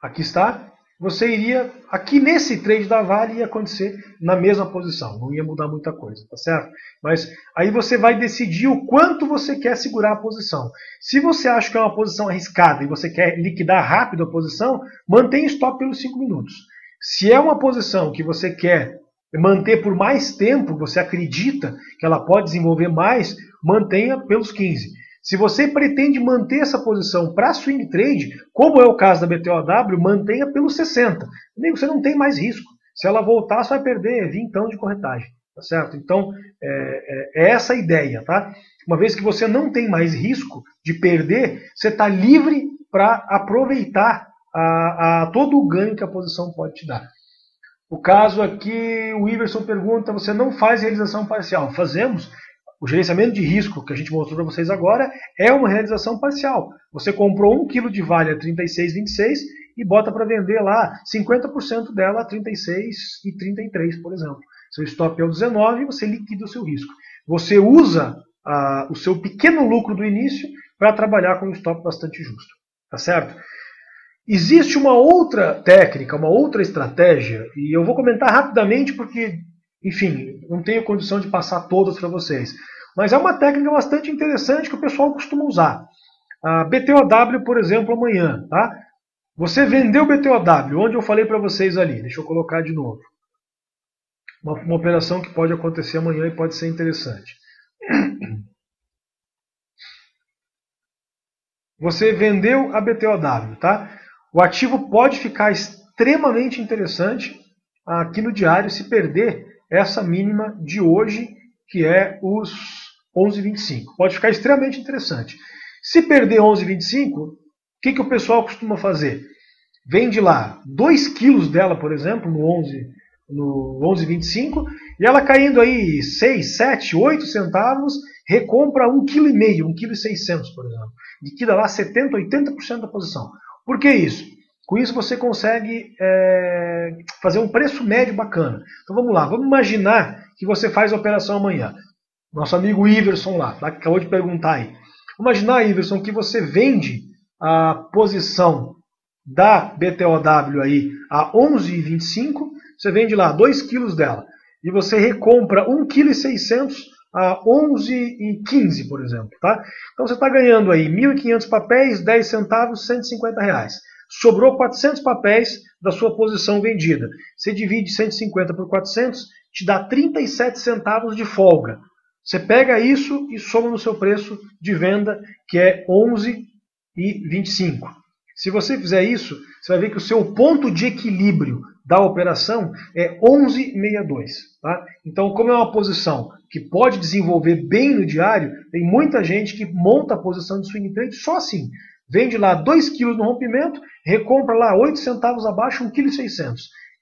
Speaker 1: aqui está. Você iria, aqui nesse trade da Vale ia acontecer na mesma posição, não ia mudar muita coisa, tá certo? Mas aí você vai decidir o quanto você quer segurar a posição. Se você acha que é uma posição arriscada e você quer liquidar rápido a posição, mantenha stop pelos 5 minutos. Se é uma posição que você quer manter por mais tempo, você acredita que ela pode desenvolver mais, mantenha pelos 15. Se você pretende manter essa posição para swing trade, como é o caso da BTOW, mantenha pelos 60. Você não tem mais risco. Se ela voltar, você vai perder 20 de corretagem. Tá certo? Então, é essa a ideia. Tá? Uma vez que você não tem mais risco de perder, você está livre para aproveitar todo o ganho que a posição pode te dar. O caso aqui, o Iverson pergunta, você não faz realização parcial? Fazemos. O gerenciamento de risco que a gente mostrou para vocês agora é uma realização parcial. Você comprou 1 kg de vale a 36,26 e bota para vender lá 50% dela a 36,33, por exemplo. Seu stop é o 19 e você liquida o seu risco. Você usa o seu pequeno lucro do início para trabalhar com um stop bastante justo. Tá certo? Existe uma outra técnica, uma outra estratégia, e eu vou comentar rapidamente porque, enfim, não tenho condição de passar todas para vocês. Mas é uma técnica bastante interessante que o pessoal costuma usar. A BTOW, por exemplo, amanhã. Tá? Você vendeu o BTOW, onde eu falei para vocês ali. Deixa eu colocar de novo. Uma operação que pode acontecer amanhã e pode ser interessante. Você vendeu a BTOW, tá? O ativo pode ficar extremamente interessante aqui no diário se perder essa mínima de hoje, que é os 11,25. Pode ficar extremamente interessante. Se perder 11,25, o que o pessoal costuma fazer? Vende lá 2 quilos dela, por exemplo, no 11,25, e ela caindo aí 6, 7, 8 centavos, recompra 1,5 kg, 1,6 kg, por exemplo. Liquida lá 70%, 80% da posição. Por que isso? Com isso você consegue fazer um preço médio bacana. Então vamos lá, vamos imaginar que você faz a operação amanhã. Nosso amigo Iverson lá, acabou de perguntar aí. Vamos imaginar, Iverson, que você vende a posição da BTOW aí a 11,25, você vende lá 2 quilos dela, e você recompra 1,6 kg a 11,15, por exemplo. Tá? Então você está ganhando aí 1.500 papéis, 10 centavos, R$150. Sobrou 400 papéis da sua posição vendida. Você divide 150 por 400, te dá 37 centavos de folga. Você pega isso e soma no seu preço de venda, que é 11,25. Se você fizer isso, você vai ver que o seu ponto de equilíbrio da operação é 11,62. Tá? Então, como é uma posição que pode desenvolver bem no diário, tem muita gente que monta a posição de swing trade só assim. Vende lá 2 quilos no rompimento, recompra lá 8 centavos abaixo, 1,6 kg.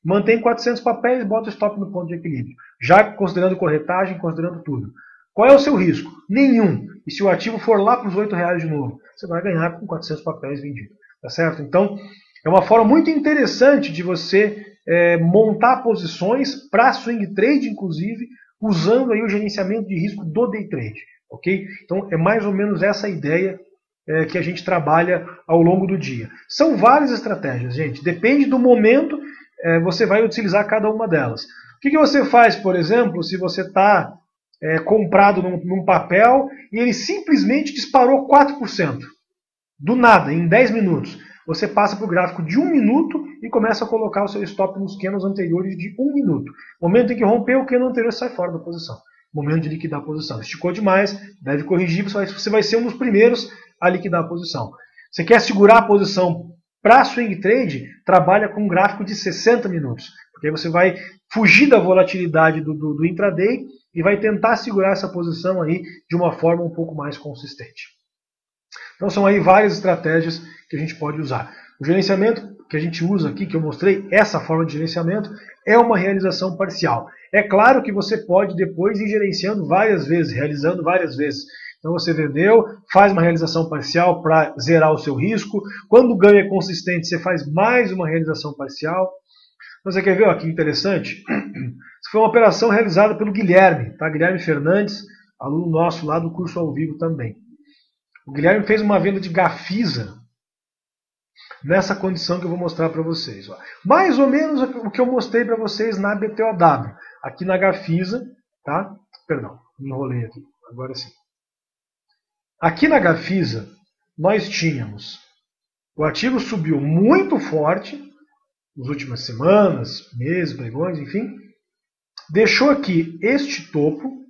Speaker 1: Mantém 400 papéis e bota o stop no ponto de equilíbrio. Já considerando corretagem, considerando tudo. Qual é o seu risco? Nenhum. E se o ativo for lá para os R$8 de novo, você vai ganhar com 400 papéis vendidos. Tá certo? Então, é uma forma muito interessante de você montar posições para swing trade, inclusive, usando aí o gerenciamento de risco do day trade. Ok? Então, é mais ou menos essa a ideia que a gente trabalha ao longo do dia. São várias estratégias, gente. Depende do momento, você vai utilizar cada uma delas. O que você faz, por exemplo, se você está comprado num papel e ele simplesmente disparou 4%? Do nada, em 10 minutos. Você passa para o gráfico de 1 minuto e começa a colocar o seu stop nos candles anteriores de 1 minuto. Momento em que rompeu, o candle anterior sai fora da posição. Momento de liquidar a posição. Esticou demais, deve corrigir, você vai ser um dos primeiros a liquidar a posição. Você quer segurar a posição para swing trade? Trabalha com um gráfico de 60 minutos. Porque aí você vai fugir da volatilidade do intraday e vai tentar segurar essa posição aí de uma forma um pouco mais consistente. Então são aí várias estratégias que a gente pode usar. O gerenciamento que a gente usa aqui, que eu mostrei, essa forma de gerenciamento, é uma realização parcial. É claro que você pode depois ir gerenciando várias vezes, realizando várias vezes. Então você vendeu, faz uma realização parcial para zerar o seu risco. Quando o ganho é consistente, você faz mais uma realização parcial. Então, você quer ver, ó, que interessante? Isso foi uma operação realizada pelo Guilherme, tá? Guilherme Fernandes, aluno nosso lá do curso ao vivo também. O Guilherme fez uma venda de Gafisa nessa condição que eu vou mostrar para vocês. Ó. Mais ou menos o que eu mostrei para vocês na BTOW. Aqui na Gafisa, tá? Perdão, me enrolei aqui. Agora sim. Aqui na Gafisa, nós tínhamos o ativo subiu muito forte nas últimas semanas, meses, pregões, enfim. Deixou aqui este topo.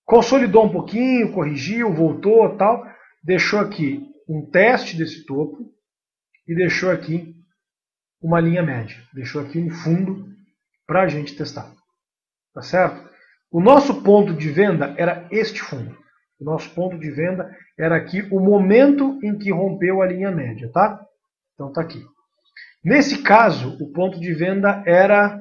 Speaker 1: Consolidou um pouquinho, corrigiu, voltou, tal. Deixou aqui um teste desse topo e deixou aqui uma linha média. Deixou aqui um fundo para a gente testar. Tá certo? O nosso ponto de venda era este fundo. O nosso ponto de venda era aqui o momento em que rompeu a linha média, tá? Então tá aqui. Nesse caso, o ponto de venda era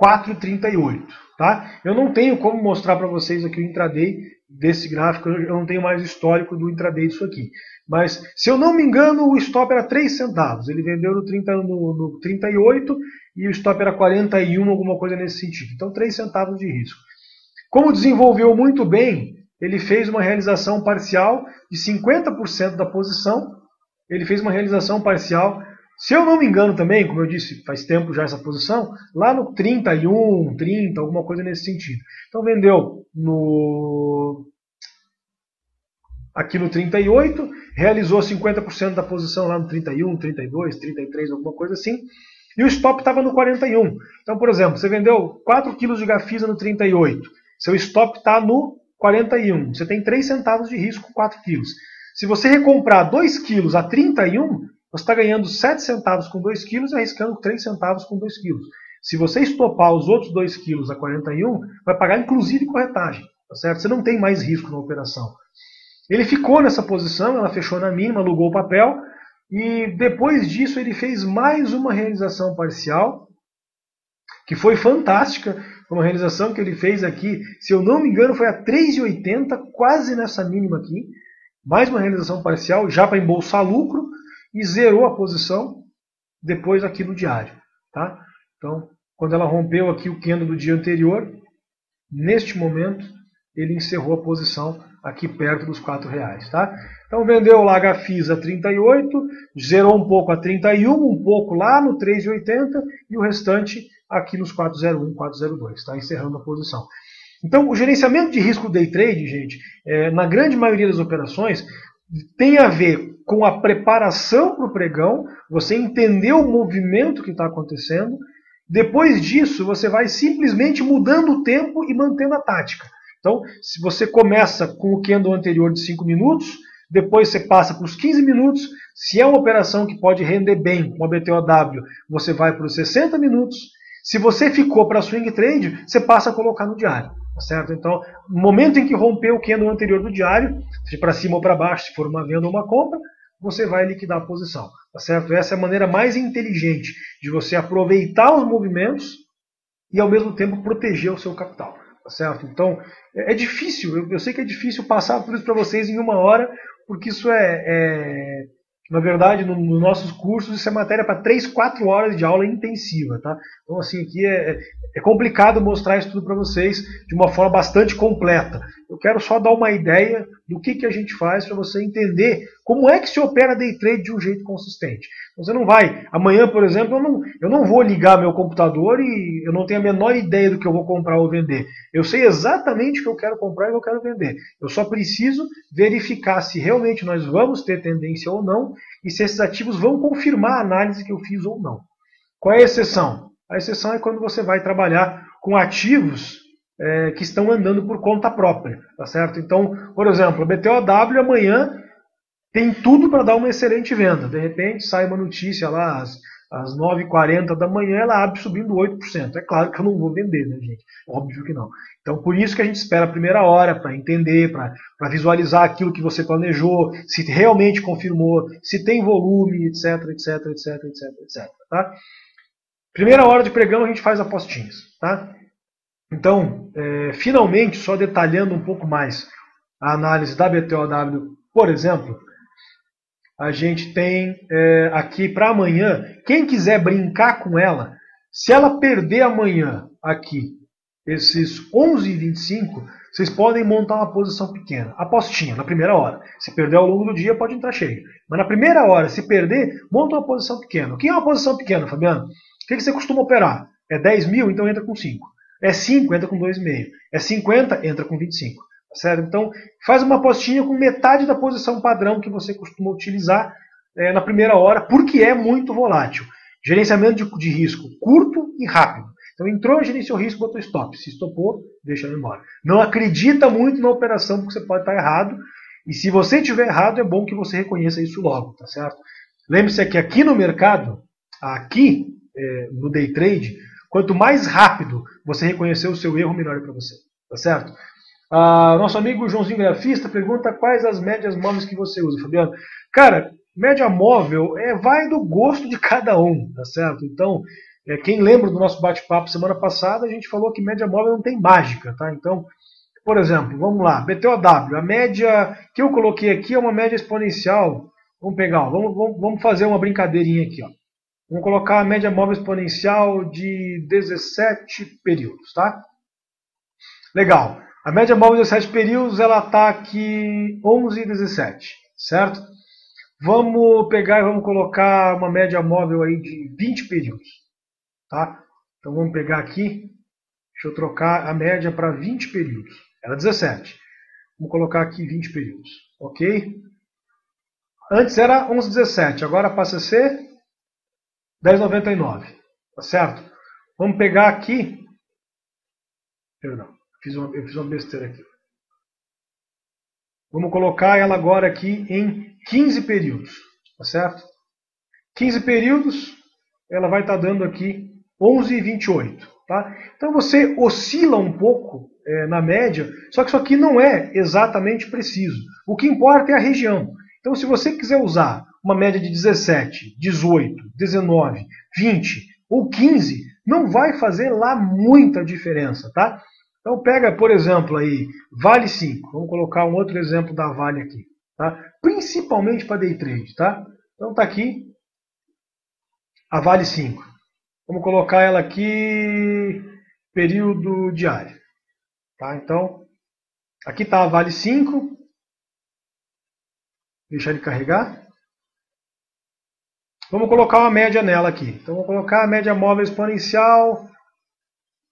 Speaker 1: 4,38. Tá? Eu não tenho como mostrar para vocês aqui o intraday desse gráfico, eu não tenho mais o histórico do intraday disso aqui. Mas, se eu não me engano, o stop era 3 centavos. Ele vendeu no 38 e o stop era 41, alguma coisa nesse sentido. Então, 3 centavos de risco. Como desenvolveu muito bem, ele fez uma realização parcial de 50% da posição. Ele fez uma realização parcial Se eu não me engano também, como eu disse, faz tempo já essa posição, lá no 31, 30, alguma coisa nesse sentido. Então vendeu aqui no 38, realizou 50% da posição lá no 31, 32, 33, alguma coisa assim, e o stop estava no 41. Então, por exemplo, você vendeu 4 kg de Gafisa no 38, seu stop está no 41, você tem 3 centavos de risco com 4 kg. Se você recomprar 2 kg a 31, você está ganhando 7 centavos com 2 kg e arriscando 3 centavos com 2 kg. Se você estopar os outros 2 kg a 41, vai pagar inclusive corretagem, tá certo? Você não tem mais risco na operação. Ele ficou nessa posição, ela fechou na mínima, alugou o papel, e depois disso ele fez mais uma realização parcial, que foi fantástica, uma realização que ele fez aqui, se eu não me engano foi a 3,80, quase nessa mínima aqui, mais uma realização parcial, já para embolsar lucro, e zerou a posição depois aqui no diário. Tá? Então, quando ela rompeu aqui o candle do dia anterior, neste momento, ele encerrou a posição aqui perto dos R$4. Tá? Então vendeu lá a Gafisa a 38, zerou um pouco a 31, um pouco lá no 3,80 e o restante aqui nos 4,01, 4,02. Tá? Encerrando a posição. Então o gerenciamento de risco day trade, gente, na grande maioria das operações, tem a ver com a preparação para o pregão, você entender o movimento que está acontecendo. Depois disso, você vai simplesmente mudando o tempo e mantendo a tática. Então, se você começa com o candle anterior de 5 minutos, depois você passa para os 15 minutos, se é uma operação que pode render bem com a BTOW, você vai para os 60 minutos. Se você ficou para swing trade, você passa a colocar no diário. Tá certo? Então, no momento em que romper o candle anterior do diário, seja para cima ou para baixo, se for uma venda ou uma compra, você vai liquidar a posição. Tá certo? Essa é a maneira mais inteligente de você aproveitar os movimentos e ao mesmo tempo proteger o seu capital. Tá certo? Então, é difícil, eu sei que é difícil passar tudo isso para vocês em 1 hora, porque isso na verdade, nos nossos cursos, isso é matéria para 3, 4 horas de aula intensiva. Tá? Então, assim, aqui é complicado mostrar isso tudo para vocês de uma forma bastante completa. Eu quero só dar uma ideia do que a gente faz para você entender como é que se opera day trade de um jeito consistente. Você não vai, amanhã, por exemplo, eu não vou ligar meu computador e eu não tenho a menor ideia do que eu vou comprar ou vender. Eu sei exatamente o que eu quero comprar e o que eu quero vender. Eu só preciso verificar se realmente nós vamos ter tendência ou não e se esses ativos vão confirmar a análise que eu fiz ou não. Qual é a exceção? A exceção é quando você vai trabalhar com ativos que estão andando por conta própria. Tá certo? Então, por exemplo, a BTOW amanhã tem tudo para dar uma excelente venda. De repente sai uma notícia lá às 9h40 da manhã, ela abre subindo 8%. É claro que eu não vou vender, né, gente? Óbvio que não. Então, por isso que a gente espera a primeira hora para entender, para visualizar aquilo que você planejou, se realmente confirmou, se tem volume, etc, etc, etc, etc, etc. Tá? Primeira hora de pregão a gente faz apostinhas. Tá? Então, finalmente, só detalhando um pouco mais a análise da BTOW, por exemplo, a gente tem aqui para amanhã, quem quiser brincar com ela, se ela perder amanhã aqui, esses 11,25, vocês podem montar uma posição pequena, apostinha, na primeira hora. Se perder ao longo do dia, pode entrar cheio. Mas na primeira hora, se perder, monta uma posição pequena. O que é uma posição pequena, Fabiano? O que você costuma operar? É 10 mil? Então entra com 5. É 5, entra com 2,5. É 50, entra com 25. Certo? Então, faz uma apostinha com metade da posição padrão que você costuma utilizar na primeira hora, porque é muito volátil. Gerenciamento de risco curto e rápido. Então, entrou, gerenciou o risco, botou stop. Se estopou, deixa ele embora. Não acredita muito na operação, porque você pode estar errado. E se você estiver errado, é bom que você reconheça isso logo. Tá certo? Lembre-se que aqui no mercado, no day trade, quanto mais rápido você reconhecer o seu erro, melhor é para você. Tá certo? Nosso amigo Joãozinho Grafista pergunta quais as médias móveis que você usa, Fabiano. Cara, média móvel vai do gosto de cada um, tá certo? Então, quem lembra do nosso bate-papo semana passada, a gente falou que média móvel não tem mágica, tá? Então, por exemplo, vamos lá, BTOW, a média que eu coloquei aqui é uma média exponencial. Vamos pegar, vamos fazer uma brincadeirinha aqui, ó. Vamos colocar a média móvel exponencial de 17 períodos, tá? Legal. A média móvel de 17 períodos ela está aqui 11,17, certo? Vamos pegar e vamos colocar uma média móvel aí de 20 períodos. Tá? Então vamos pegar aqui, deixa eu trocar a média para 20 períodos. Era 17. Vamos colocar aqui 20 períodos. Ok? Antes era 11,17, agora passa a ser 10,99. Tá certo? Vamos pegar aqui. Perdão, eu fiz uma besteira aqui. Vamos colocar ela agora aqui em 15 períodos. Tá certo? 15 períodos, ela vai estar dando aqui 11,28. Tá? Então você oscila um pouco na média, só que isso aqui não é exatamente preciso. O que importa é a região. Então se você quiser usar uma média de 17, 18, 19, 20 ou 15, não vai fazer lá muita diferença. Tá? Então pega, por exemplo, aí, Vale 5. Vamos colocar um outro exemplo da Vale aqui. Tá? Principalmente para Day Trade. Tá? Então está aqui a Vale 5. Vamos colocar ela aqui, período diário. Tá? Então, aqui está a Vale 5. Deixar ele carregar. Vamos colocar uma média nela aqui. Então, vou colocar a média móvel exponencial,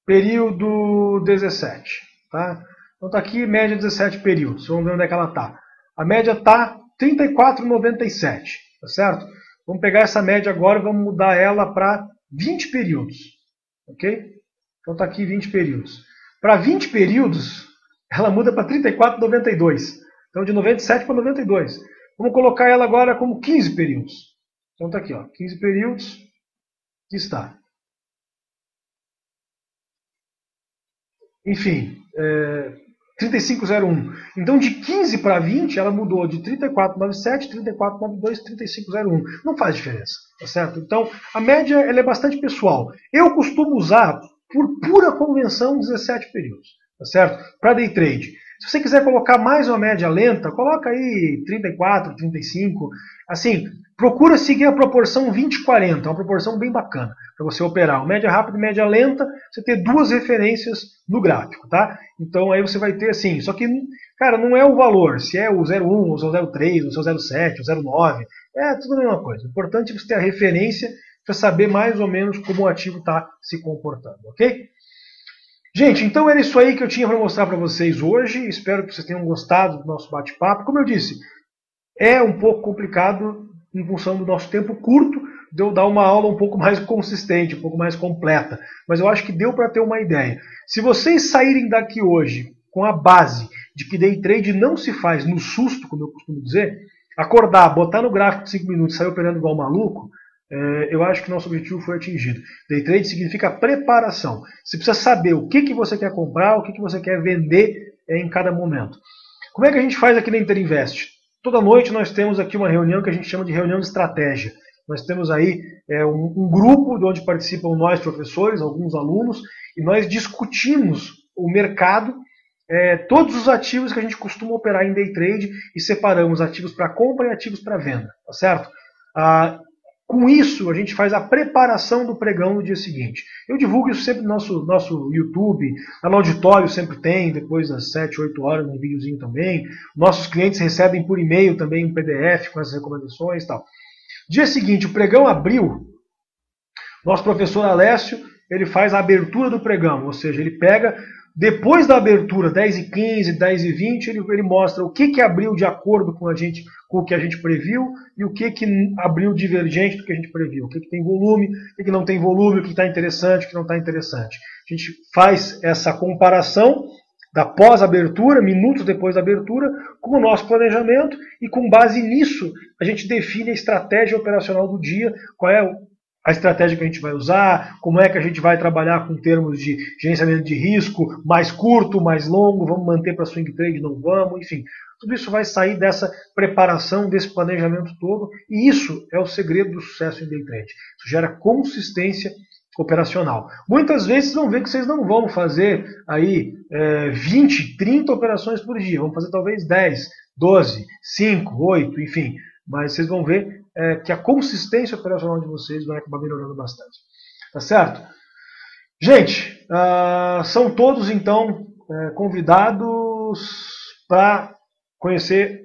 Speaker 1: período 17. Tá? Então, está aqui, média 17 períodos. Vamos ver onde é que ela está. A média está 34,97. Tá certo? Vamos pegar essa média agora e vamos mudar ela para 20 períodos. Ok? Então está aqui 20 períodos. Para 20 períodos, ela muda para 34,92. Então de 97 para 92. Vamos colocar ela agora como 15 períodos. Então está aqui, ó, 15 períodos. Aqui está. Enfim, 35,01. Então de 15 para 20, ela mudou de 34,97, 34,92, 35,01. Não faz diferença, tá certo? Então a média ela é bastante pessoal. Eu costumo usar, por pura convenção, 17 períodos, tá certo? Para day trade. Se você quiser colocar mais uma média lenta, coloca aí 34, 35. Assim, procura seguir a proporção 20-40, uma proporção bem bacana para você operar. Uma média rápida e média lenta, você ter duas referências no gráfico, tá? Então aí você vai ter assim, só que, cara, não é o valor, se é o 0,1, ou o 0,3, ou o 0,7, ou 0,9, é tudo a mesma coisa. O importante é você ter a referência para saber mais ou menos como o ativo está se comportando, ok? Gente, então era isso aí que eu tinha para mostrar para vocês hoje. Espero que vocês tenham gostado do nosso bate-papo. Como eu disse, é um pouco complicado em função do nosso tempo curto de eu dar uma aula um pouco mais consistente, um pouco mais completa. Mas eu acho que deu para ter uma ideia. Se vocês saírem daqui hoje com a base de que day trade não se faz no susto, como eu costumo dizer, acordar, botar no gráfico de 5 minutos e sair operando igual maluco, eu acho que nosso objetivo foi atingido. Day trade significa preparação. Você precisa saber o que você quer comprar, o que você quer vender em cada momento. Como é que a gente faz aqui na Interinvest? Toda noite nós temos aqui uma reunião que a gente chama de reunião de estratégia. Nós temos aí um grupo onde participam nós, professores, alguns alunos, e nós discutimos o mercado, todos os ativos que a gente costuma operar em day trade e separamos ativos para compra e ativos para venda. Tá certo? Com isso, a gente faz a preparação do pregão no dia seguinte. Eu divulgo isso sempre no nosso YouTube, no auditório sempre tem, depois das 7, 8 horas, um videozinho também. Nossos clientes recebem por e-mail também um PDF com as recomendações e tal. Dia seguinte, o pregão abriu, nosso professor Alessio, ele faz a abertura do pregão, ou seja, ele pega, depois da abertura, 10h15, 10h20, ele mostra o que abriu de acordo com o que a gente previu e o que abriu divergente do que a gente previu. O que tem volume, o que não tem volume, o que está interessante, o que não está interessante. A gente faz essa comparação da pós-abertura, minutos depois da abertura, com o nosso planejamento e com base nisso a gente define a estratégia operacional do dia, qual é a estratégia que a gente vai usar, como é que a gente vai trabalhar com termos de gerenciamento de risco, mais curto, mais longo, vamos manter para swing trade, não vamos, enfim. Tudo isso vai sair dessa preparação, desse planejamento todo, e isso é o segredo do sucesso em day trade. Isso gera consistência operacional. Muitas vezes vocês vão ver que vocês não vão fazer aí 20, 30 operações por dia, vão fazer talvez 10, 12, 5, 8, enfim, mas vocês vão ver que a consistência operacional de vocês vai acabar melhorando bastante. Tá certo? Gente, são todos então convidados para conhecer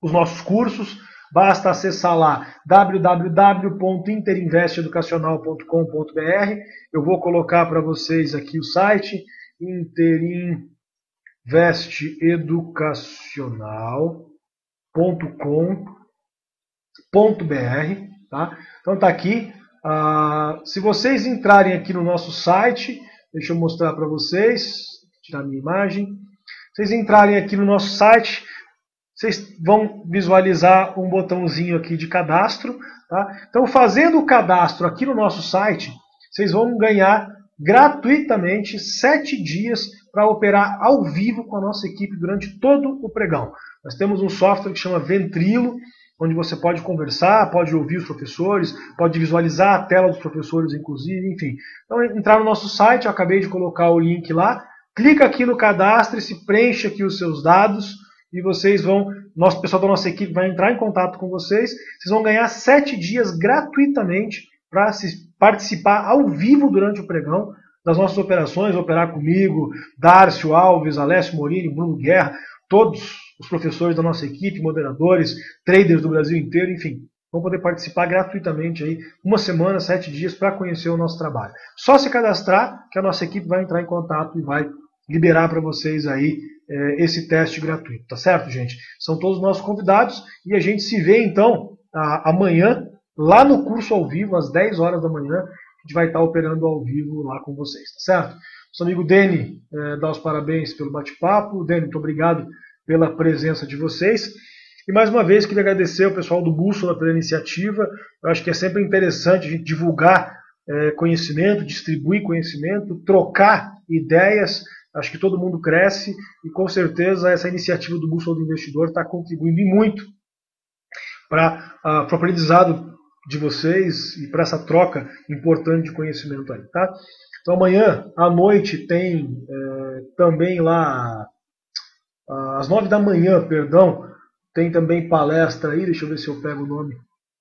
Speaker 1: os nossos cursos. basta acessar lá www.interinvesteeducacional.com.br. Eu vou colocar para vocês aqui o site interinvesteeducacional.com.br, tá? Então tá aqui. Se vocês entrarem aqui no nosso site, deixa eu mostrar para vocês, tirar minha imagem. Vocês entrarem aqui no nosso site, vocês vão visualizar um botãozinho aqui de cadastro. Tá? Então, fazendo o cadastro aqui no nosso site, vocês vão ganhar gratuitamente 7 dias para operar ao vivo com a nossa equipe durante todo o pregão. Nós temos um software que chama Ventrilo, onde você pode conversar, pode ouvir os professores, pode visualizar a tela dos professores, inclusive, enfim. Então, entrar no nosso site, eu acabei de colocar o link lá, clica aqui no cadastro, se preenche aqui os seus dados e vocês vão, o pessoal da nossa equipe vai entrar em contato com vocês, vocês vão ganhar 7 dias gratuitamente para participar ao vivo durante o pregão das nossas operações, operar comigo, Dárcio Alves, Alessio Morini, Bruno Guerra, todos os professores da nossa equipe, moderadores, traders do Brasil inteiro, enfim, vão poder participar gratuitamente aí, uma semana, 7 dias, para conhecer o nosso trabalho. Só se cadastrar que a nossa equipe vai entrar em contato e vai liberar para vocês aí esse teste gratuito, tá certo, gente? São todos nossos convidados e a gente se vê então amanhã, lá no curso ao vivo, às 10 horas da manhã, a gente vai estar operando ao vivo lá com vocês, tá certo? Nosso amigo Deni dá os parabéns pelo bate-papo. Deni, muito obrigado pela presença de vocês. E mais uma vez, queria agradecer ao pessoal do Bússola pela iniciativa. Eu acho que é sempre interessante a gente divulgar conhecimento, distribuir conhecimento, trocar ideias. Acho que todo mundo cresce e com certeza essa iniciativa do Bússola do Investidor está contribuindo muito para o aprendizado de vocês e para essa troca importante de conhecimento aí, tá? Então amanhã à noite tem também lá, às 9 da manhã, perdão, tem também palestra aí, deixa eu ver se eu pego o nome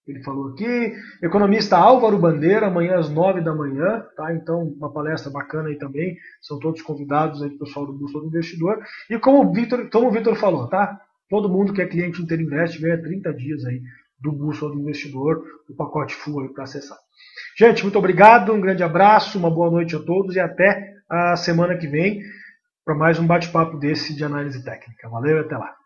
Speaker 1: que ele falou aqui, economista Álvaro Bandeira, amanhã às 9 da manhã, tá? Então uma palestra bacana aí também, são todos convidados aí do pessoal do Bússola do Investidor, e como o Vitor falou, tá? Todo mundo que é cliente Interinvest ganha 30 dias aí do Bússola do Investidor, o pacote full aí para acessar. Gente, muito obrigado, um grande abraço, uma boa noite a todos e até a semana que vem para mais um bate-papo desse de análise técnica. Valeu e até lá.